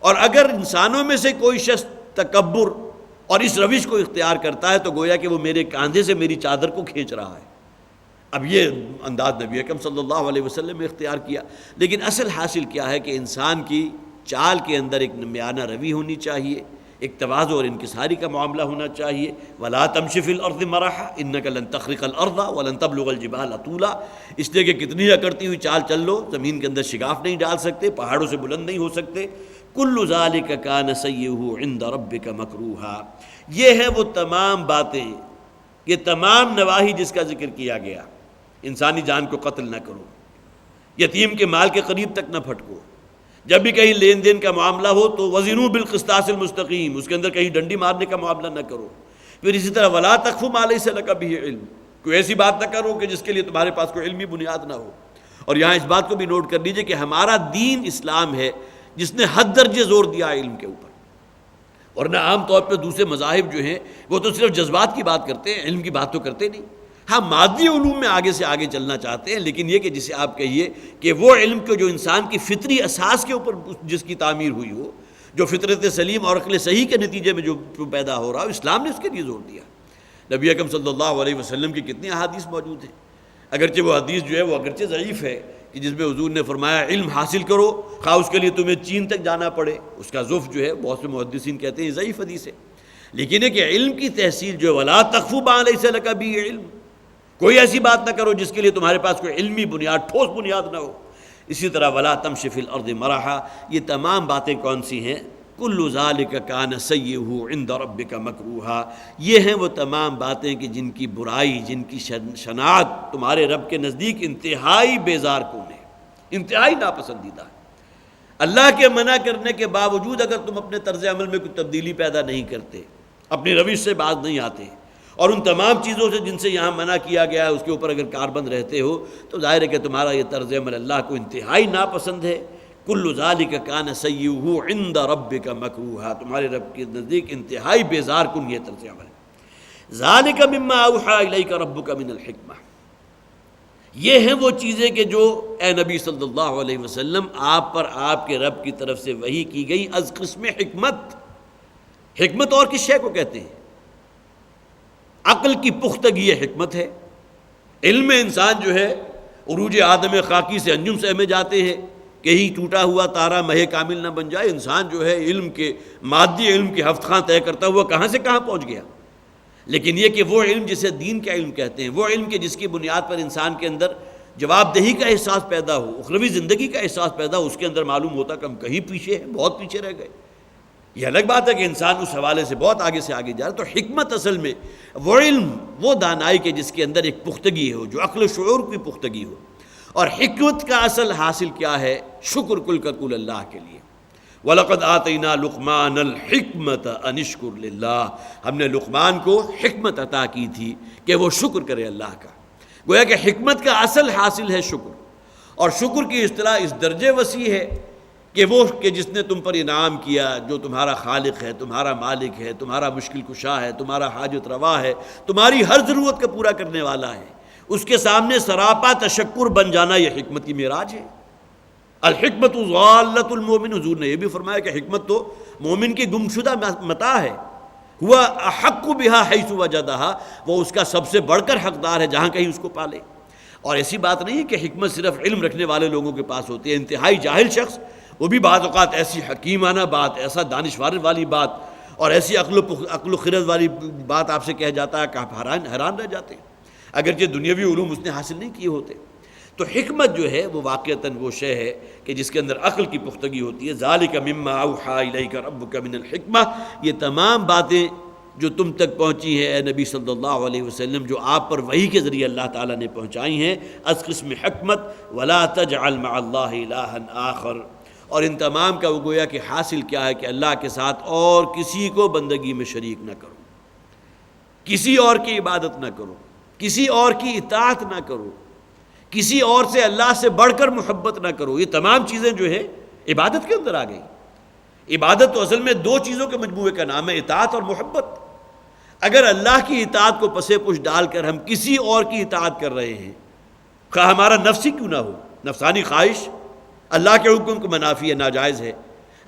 اور اگر انسانوں میں سے کوئی شخص تکبر اور اس روش کو اختیار کرتا ہے تو گویا کہ وہ میرے کاندھے سے میری چادر کو کھینچ رہا ہے۔ اب یہ انداز نبی اکرم صلی اللہ علیہ وسلم نے اختیار کیا، لیکن اصل حاصل کیا ہے کہ انسان کی چال کے اندر ایک نمایانہ روی ہونی چاہیے، ایک تواضع اور انکساری کا معاملہ ہونا چاہیے۔ وَلَا تَمْشِ فِي الْأَرْضِ مَرَحًا إِنَّكَ لَن تَخْرِقَ الْأَرْضَ وَلَن تَبْلُغَ الْجِبَالَ طُولًا، اس لیے کہ کتنی اکڑتی ہوئی چال چل لو زمین کے اندر شگاف نہیں ڈال سکتے، پہاڑوں سے بلند نہیں ہو سکتے۔ كُلُّ ذَلِكَ كَانَ سَيِّئُهُ عِندَ رَبِّكَ مَكْرُوهًا، یہ ہیں وہ تمام باتیں، یہ تمام نواہی جس کا ذکر کیا گیا۔ انسانی جان کو قتل نہ کرو، یتیم کے مال کے قریب تک نہ پھٹکو، جب بھی کہیں لین دین کا معاملہ ہو تو وزنوا بالقسطاس المستقیم، اس کے اندر کہیں ڈنڈی مارنے کا معاملہ نہ کرو۔ پھر اسی طرح ولا تقف ما لیس لک بہ علم، کوئی ایسی بات نہ کرو کہ جس کے لیے تمہارے پاس کوئی علمی بنیاد نہ ہو۔ اور یہاں اس بات کو بھی نوٹ کر لیجئے کہ ہمارا دین اسلام ہے جس نے حد درجے زور دیا علم کے اوپر، ورنہ عام طور پہ دوسرے مذاہب جو ہیں وہ تو صرف جذبات کی بات کرتے ہیں، علم کی بات تو کرتے نہیں۔ ہاں مادی علوم میں آگے سے آگے چلنا چاہتے ہیں، لیکن یہ کہ جسے آپ کہیے کہ وہ علم کو جو انسان کی فطری اساس کے اوپر جس کی تعمیر ہوئی ہو، جو فطرت سلیم اور عقل صحیح کے نتیجے میں جو پیدا ہو رہا ہو، اسلام نے اس کے لیے زور دیا۔ نبی اکرم صلی اللہ علیہ وسلم کی کتنی احادیث موجود ہیں، اگرچہ وہ حدیث جو ہے وہ اگرچہ ضعیف ہے کہ جس میں حضور نے فرمایا علم حاصل کرو خواہ اس کے لیے تمہیں چین تک جانا پڑے، اس کا ضعف جو ہے بہت سے محدثین کہتے ہیں ضعیف حدیث ہے، لیکن ہے کہ علم کی تحصیل جو ولا تقف ما لیس لک بہ علم، کوئی ایسی بات نہ کرو جس کے لیے تمہارے پاس کوئی علمی بنیاد، ٹھوس بنیاد نہ ہو۔ اسی طرح ولا تمش فی الارض مرحا، یہ تمام باتیں کون سی ہیں؟ کل ذالک کان سیئہ عند ربک مکروہا، یہ ہیں وہ تمام باتیں کہ جن کی برائی، جن کی شناعت تمہارے رب کے نزدیک انتہائی بیزار کن ہے، انتہائی ناپسندیدہ ہے۔ اللہ کے منع کرنے کے باوجود اگر تم اپنے طرز عمل میں کوئی تبدیلی پیدا نہیں کرتے، اپنی روش سے باز نہیں آتے، اور ان تمام چیزوں سے جن سے یہاں منع کیا گیا ہے اس کے اوپر اگر کاربند رہتے ہو، تو ظاہر ہے کہ تمہارا یہ طرز عمل اللہ کو انتہائی ناپسند ہے۔ کل ذالک کان سیئہ عند ربک مکروہا، تمہارے رب کے نزدیک انتہائی بیزار کن یہ طرز عمل ہے۔ ذالک مما اوحی الیک ربک من الحکمہ، یہ ہیں وہ چیزیں کہ جو اے نبی صلی اللہ علیہ وسلم آپ پر آپ کے رب کی طرف سے وحی کی گئی از قسم حکمت۔ حکمت اور کس شے کو کہتے ہیں؟ عقل کی پختگی حکمت ہے۔ علم انسان جو ہے عروج آدم خاکی سے انجم سے میں جاتے ہیں، کہیں ٹوٹا ہوا تارا مہ کامل نہ بن جائے۔ انسان جو ہے علم کے مادی علم کے ہفت خاں طے کرتا ہوا کہاں سے کہاں پہنچ گیا، لیکن یہ کہ وہ علم جسے دین کا علم کہتے ہیں، وہ علم کے جس کی بنیاد پر انسان کے اندر جواب دہی کا احساس پیدا ہو، اخروی زندگی کا احساس پیدا ہو، اس کے اندر معلوم ہوتا کہ ہم کہیں پیچھے ہیں، بہت پیچھے رہ گئے۔ یہ الگ بات ہے کہ انسان اس حوالے سے بہت آگے سے آگے جا رہا ہے۔ تو حکمت اصل میں وہ علم، وہ دانائی کے جس کے اندر ایک پختگی ہو، جو عقل و شعور کی پختگی ہو۔ اور حکمت کا اصل حاصل کیا ہے؟ شکر کل کا کل اللہ کے لیے۔ وَلَقَدْ آتَيْنَا لُقْمَانَ الْحِكْمَةَ أَنِ اشْكُرْ لِلَّهِ، ہم نے لقمان کو حکمت عطا کی تھی کہ وہ شکر کرے اللہ کا۔ گویا کہ حکمت کا اصل حاصل ہے شکر، اور شکر کی اصطلاح اس درجے وسیع ہے کہ وہ کہ جس نے تم پر انعام کیا، جو تمہارا خالق ہے، تمہارا مالک ہے، تمہارا مشکل کشا ہے، تمہارا حاجت روا ہے، تمہاری ہر ضرورت کا پورا کرنے والا ہے، اس کے سامنے سراپا تشکر بن جانا یہ حکمت کی معراج ہے۔ الحکمت ضالۃ المومن، حضور نے یہ بھی فرمایا کہ حکمت تو مومن کی گمشدہ متاع ہے، ہوا احق بہا حیث وجدہا، وہ اس کا سب سے بڑھ کر حقدار ہے جہاں کہیں اس کو پالے۔ اور ایسی بات نہیں ہے کہ حکمت صرف علم رکھنے والے لوگوں کے پاس ہوتی ہے، انتہائی جاہل شخص وہ بھی بعض اوقات ایسی حکیمانہ بات، ایسا دانشور والی بات اور ایسی عقل و خرد والی بات آپ سے کہہ جاتا ہے کہ آپ حیران رہ جاتے ہیں، اگرچہ دنیاوی علوم اس نے حاصل نہیں کیے ہوتے۔ تو حکمت جو ہے وہ واقعتاً وہ شے ہے کہ جس کے اندر عقل کی پختگی ہوتی ہے۔ ذالک مما اوحی الیک ربک من الحکمہ، یہ تمام باتیں جو تم تک پہنچی ہیں اے نبی صلی اللہ علیہ وسلم، جو آپ پر وحی کے ذریعے اللہ تعالیٰ نے پہنچائی ہیں، از قسم حکمت ولا تجعل مع اللہ الہا آخر، اور ان تمام کا وہ گویا کہ حاصل کیا ہے کہ اللہ کے ساتھ اور کسی کو بندگی میں شریک نہ کرو، کسی اور کی عبادت نہ کرو، کسی اور کی اطاعت نہ کرو، کسی اور سے اللہ سے بڑھ کر محبت نہ کرو۔ یہ تمام چیزیں جو ہے عبادت کے اندر آ گئی۔ عبادت تو اصل میں دو چیزوں کے مجموعے کا نام ہے، اطاعت اور محبت۔ اگر اللہ کی اطاعت کو پسے پش ڈال کر ہم کسی اور کی اطاعت کر رہے ہیں، خواہ ہمارا نفسی کیوں نہ ہو، نفسانی خواہش اللہ کے حکم کو منافی ہے، ناجائز ہے،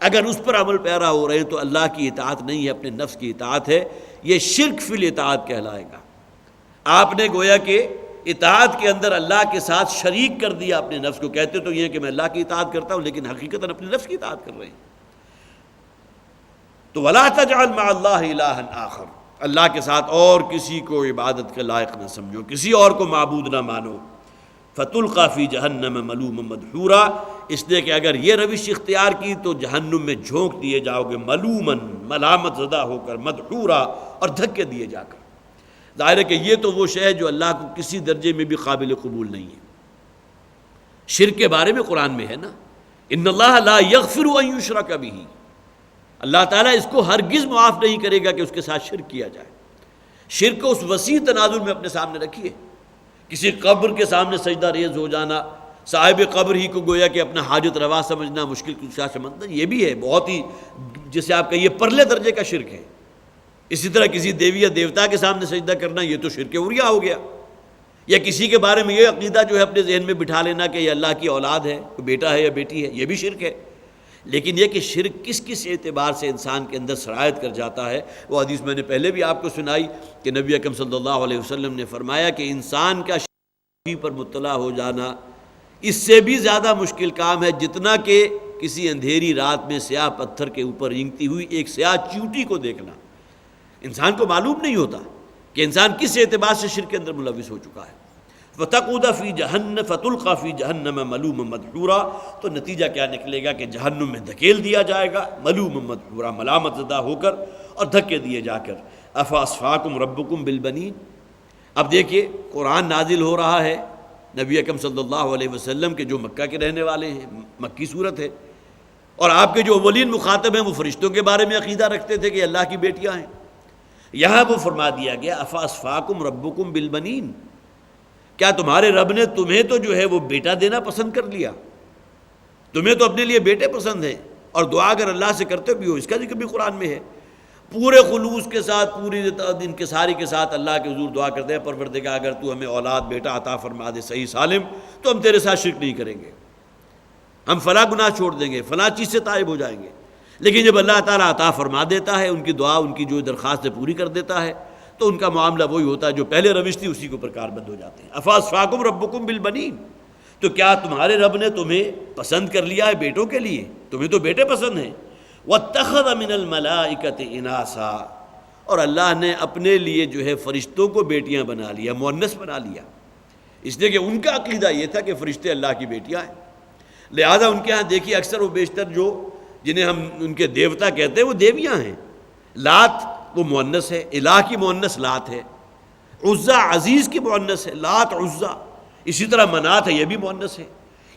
اگر اس پر عمل پیرا ہو رہے ہیں تو اللہ کی اطاعت نہیں ہے، اپنے نفس کی اطاعت ہے، یہ شرک فی الاطاعت کہلائے گا۔ آپ نے گویا کہ اطاعت کے اندر اللہ کے ساتھ شریک کر دیا اپنے نفس کو۔ کہتے تو یہ ہے کہ میں اللہ کی اطاعت کرتا ہوں، لیکن حقیقتاً اپنے نفس کی اطاعت کر رہے ہیں۔ تو وَلَا تَجْعَلْ مَعَ اللَّهِ إِلَٰهًا آخر، اللہ کے ساتھ اور کسی کو عبادت کے لائق نہ سمجھو، کسی اور کو معبود نہ مانو۔ فَتُلْقَىٰ فِي جَهَنَّمَ مَلُومًا مَدْحُورًا، اس لیے کہ اگر یہ روش اختیار کی تو جہنم میں جھونک دیے جاؤ گے، ملومن، ملامت زدہ ہو کر، مدحورا، اور دھکے دیے جا کر۔ ظاہر ہے کہ یہ تو وہ شے ہے جو اللہ کو کسی درجے میں بھی قابل قبول نہیں ہے۔ شرک کے بارے میں قرآن میں ہے نا، ان اللہ لا یغفر ان یشرک بہ، اللہ تعالیٰ اس کو ہرگز معاف نہیں کرے گا کہ اس کے ساتھ شرک کیا جائے۔ شرک کو اس وسیع تناظر میں اپنے سامنے رکھیے، کسی قبر کے سامنے سجدہ ریز ہو جانا، صاحب قبر ہی کو گویا کہ اپنا حاجت روا سمجھنا، مشکل کشا سمجھنا، یہ بھی ہے بہت ہی، جسے آپ کہیے پرلے درجے کا شرک ہے۔ اسی طرح کسی دیوی یا دیوتا کے سامنے سجدہ کرنا، یہ تو شرک عریہ ہو گیا۔ یا کسی کے بارے میں یہ عقیدہ جو ہے اپنے ذہن میں بٹھا لینا کہ یہ اللہ کی اولاد ہے، کوئی بیٹا ہے یا بیٹی ہے، یہ بھی شرک ہے۔ لیکن یہ کہ شرک کس کس اعتبار سے انسان کے اندر سرایت کر جاتا ہے، وہ حدیث میں نے پہلے بھی آپ کو سنائی کہ نبی اکرم صلی اللہ علیہ وسلم نے فرمایا کہ انسان کا شرک پر مطلع ہو جانا اس سے بھی زیادہ مشکل کام ہے جتنا کہ کسی اندھیری رات میں سیاہ پتھر کے اوپر رینگتی ہوئی ایک سیاہ چیونٹی کو دیکھنا۔ انسان کو معلوم نہیں ہوتا کہ انسان کس اعتبار سے شرک کے اندر ملوث ہو چکا ہے۔ فَتَقُودَ فِي جَهَنَّمَ فَتُلْقَى فِي جَهَنَّمَ مَلُومًا مَدْحُورًا، تو نتیجہ کیا نکلے گا کہ جہنم میں دھکیل دیا جائے گا، ملوما مدحورا، ملامت زدہ ہو کر اور دھکے دیے جا کر۔ أَفَأَصْفَاكُمْ رَبُّكُمْ بِالْبَنِينَ، اب دیکھیے قرآن نازل ہو رہا ہے نبی اکرم صلی اللہ علیہ وسلم کے جو مکہ کے رہنے والے ہیں، مکی صورت ہے، اور آپ کے جو اولین مخاطب ہیں وہ فرشتوں کے بارے میں عقیدہ رکھتے تھے کہ اللہ کی بیٹیاں ہیں۔ یہاں وہ فرما دیا گیا أَفَأَصْفَاكُمْ رَبُّكُمْ بِالْبَنِينَ، کیا تمہارے رب نے تمہیں تو جو ہے وہ بیٹا دینا پسند کر لیا؟ تمہیں تو اپنے لیے بیٹے پسند ہیں، اور دعا اگر اللہ سے کرتے بھی ہو، اس کا ذکر بھی قرآن میں ہے، پورے خلوص کے ساتھ، پوری انکساری کے ساتھ اللہ کے حضور دعا کرتے ہیں، پروردگار اگر تو ہمیں اولاد بیٹا عطا فرما دے صحیح سالم تو ہم تیرے ساتھ شرک نہیں کریں گے، ہم فلاں گناہ چھوڑ دیں گے، فلاں چیز سے تائب ہو جائیں گے۔ لیکن جب اللہ تعالیٰ عطا فرما دیتا ہے، ان کی دعا، ان کی جو درخواست ہے پوری کر دیتا ہے، تو ان کا معاملہ وہی ہوتا ہے جو پہلے روش تھی اسی کے اوپر کاربند ہو جاتے ہیں۔ أَفَأَصْفَاكُمْ رَبُّكُمْ بِالْبَنِينَ، تو کیا تمہارے رب نے تمہیں پسند کر لیا ہے بیٹوں کے لیے؟ تمہیں تو بیٹے پسند ہیں۔ وَاتَّخَذَ مِنَ الْمَلَائِكَةِ إِنَاثًا، اور اللہ نے اپنے لیے جو ہے فرشتوں کو بیٹیاں بنا لیا، مؤنث بنا لیا، اس لیے کہ ان کا عقیدہ یہ تھا کہ فرشتے اللہ کی بیٹیاں ہیں۔ لہذا ان کے ہاں دیکھیے اکثر و بیشتر جو جنہیں ہم ان کے دیوتا کہتے ہیں وہ دیویاں ہیں۔ لات وہ مؤنث ہے، الہ کی مؤنث لات ہے، عزا عزیز کی مؤنث ہے، لات عزا، اسی طرح منات ہے، یہ بھی مؤنث ہے۔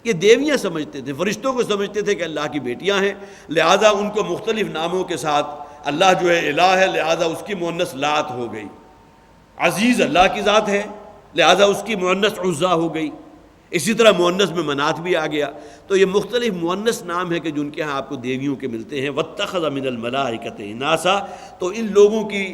یہ دیویاں سمجھتے تھے، فرشتوں کو سمجھتے تھے کہ اللہ کی بیٹیاں ہیں، لہذا ان کو مختلف ناموں کے ساتھ اللہ جو ہے الہ ہے، لہذا اس کی مؤنث لات ہو گئی۔ عزیز اللہ کی ذات ہے، لہذا اس کی مؤنث عزا ہو گئی۔ اسی طرح مؤنث میں منات بھی آ گیا. تو یہ مختلف مؤنث نام ہے کہ جن کے ہاں آپ کو دیویوں کے ملتے ہیں. واتخذ من الملائکۃ اناسا، تو ان لوگوں کی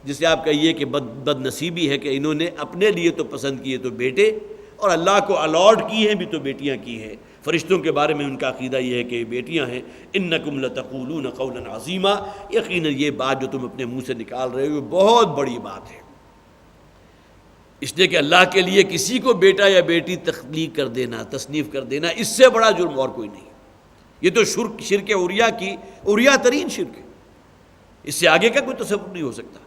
جسے آپ کہیے کہ بد نصیبی ہے کہ انہوں نے اپنے لیے تو پسند کیے تو بیٹے، اور اللہ کو الاٹ کی ہیں بھی تو بیٹیاں کی ہیں. فرشتوں کے بارے میں ان کا عقیدہ یہ ہے کہ یہ بیٹیاں ہیں. انکم لتقولون قولا عظیما، یقیناً یہ بات جو تم اپنے منہ سے نکال رہے ہو بہت بڑی بات ہے. اس لیے کہ اللہ کے لیے کسی کو بیٹا یا بیٹی تخلیق کر دینا، تصنیف کر دینا، اس سے بڑا جرم اور کوئی نہیں. یہ تو شرک عریہ کی عریہ ترین شرک ہے. اس سے آگے کا کوئی تصور نہیں ہو سکتا.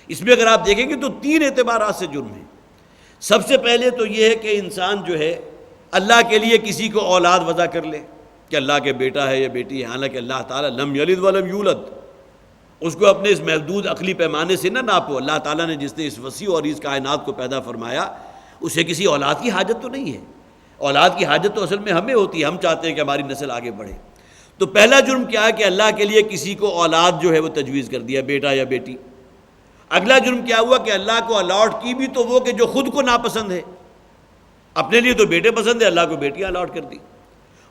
اس میں اگر آپ دیکھیں گے تو 3 اعتبارات سے جرم ہے. سب سے پہلے تو یہ ہے کہ انسان جو ہے اللہ کے لیے کسی کو اولاد وضع کر لے کہ اللہ کے بیٹا ہے یا بیٹی ہے، حالانکہ اللہ تعالیٰ لم یلد ولم یولد. اس کو اپنے اس محدود عقلی پیمانے سے نہ ناپو. اللہ تعالیٰ نے جس نے اس وسیع اور اس کائنات کو پیدا فرمایا اسے کسی اولاد کی حاجت تو نہیں ہے. اولاد کی حاجت تو اصل میں ہمیں ہوتی ہے، ہم چاہتے ہیں کہ ہماری نسل آگے بڑھے. تو پہلا جرم کیا ہے کہ اللہ کے لیے کسی کو اولاد جو ہے وہ تجویز کر دیا، بیٹا یا بیٹی. اگلا جرم کیا ہوا کہ اللہ کو الاٹ کی بھی تو وہ کہ جو خود کو ناپسند ہے. اپنے لیے تو بیٹے پسند ہے، اللہ کو بیٹیاں الاٹ کر دی.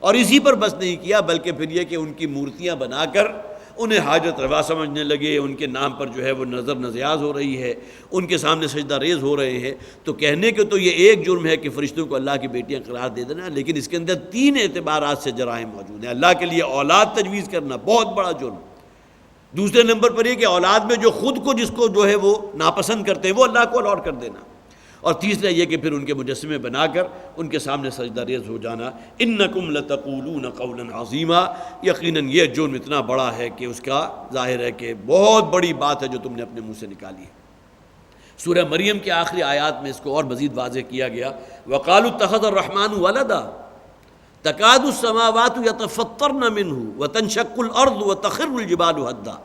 اور اسی پر بس نہیں کیا بلکہ پھر یہ کہ ان کی مورتیاں بنا کر انہیں حاجت روا سمجھنے لگے. ان کے نام پر جو ہے وہ نظر نزیاز ہو رہی ہے، ان کے سامنے سجدہ ریز ہو رہے ہیں. تو کہنے کے تو یہ ایک جرم ہے کہ فرشتوں کو اللہ کی بیٹیاں قرار دے دینا، لیکن اس کے اندر 3 اعتبارات سے جرائم موجود ہیں. اللہ کے لیے اولاد تجویز کرنا بہت بڑا جرم. دوسرے نمبر پر یہ کہ اولاد میں جو خود کو جس کو جو ہے وہ ناپسند کرتے ہیں وہ اللہ کو الاٹ کر دینا. اور تیسرا یہ کہ پھر ان کے مجسمے بنا کر ان کے سامنے سجدہ ریز ہو جانا. انکم لتقولون قولا عظیما، یقیناً یہ جرم اتنا بڑا ہے کہ اس کا ظاہر ہے کہ بہت بڑی بات ہے جو تم نے اپنے منہ سے نکالی ہے. سورہ مریم کے آخری آیات میں اس کو اور مزید واضح کیا گیا. وقالوا اتخذ الرحمن ولدا تکاد السماوات یتفطرن منہ وتنشق الارض وتخر الجبال ہدا.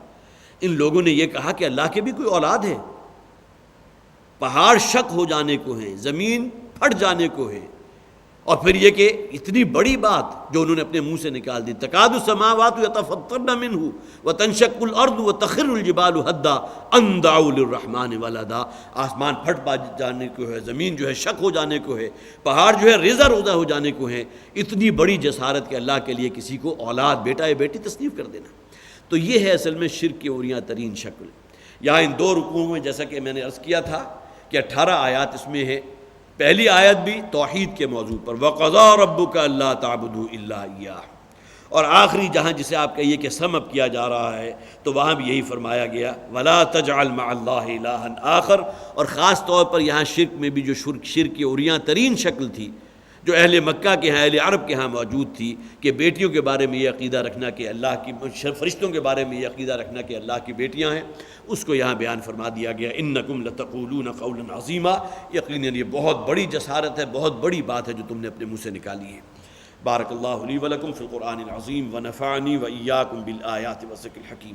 ان لوگوں نے یہ کہا کہ اللہ کے بھی کوئی اولاد ہے. پہاڑ شق ہو جانے کو ہیں، زمین پھٹ جانے کو ہے. اور پھر یہ کہ اتنی بڑی بات جو انہوں نے اپنے منہ سے نکال دی. تکاد السماوات یتفطرن منہ وتنشق الارض وتخر الجبال ہدا ان دعوا للرحمن ولدا. آسمان پھٹ جانے کو ہے، زمین جو ہے شق ہو جانے کو ہے، پہاڑ جو ہے ریزہ روزہ ہو جانے کو ہے. اتنی بڑی جسارت کہ اللہ کے لیے کسی کو اولاد بیٹا یا بیٹی تصنیف کر دینا. تو یہ ہے اصل میں شرک کی عریاں ترین شکل. یہاں ان 2 رکوعوں میں جیسا کہ میں نے عرض کیا تھا کہ 18 آیات اس میں ہے. پہلی آیت بھی توحید کے موضوع پر وَقَضَىٰ رَبُّكَ أَلَّا تَعْبُدُوا إِلَّا إِيَّاهُ، اور آخری جہاں جسے آپ کہیے کہ سم اپ کیا جا رہا ہے تو وہاں بھی یہی فرمایا گیا وَلَا تَجْعَلْ مَعَ اللَّهِ إِلَٰهًا آخر. اور خاص طور پر یہاں شرک میں بھی جو شرک کی عریاں ترین شکل تھی جو اہل مکہ کے ہاں، اہل عرب کے ہاں موجود تھی کہ بیٹیوں کے بارے میں یہ عقیدہ رکھنا کہ اللہ کی، فرشتوں کے بارے میں یہ عقیدہ رکھنا کہ اللہ کی بیٹیاں ہیں، اس کو یہاں بیان فرما دیا گیا. انکم لتقولون قولا عظیما، یقیناً یہ بہت بڑی جسارت ہے، بہت بڑی بات ہے جو تم نے اپنے منہ سے نکالی ہے. بارک اللہ لی ولکم فی القرآن العظیم ونفعنی وإیاکم بالآیات والذکر الحکیم.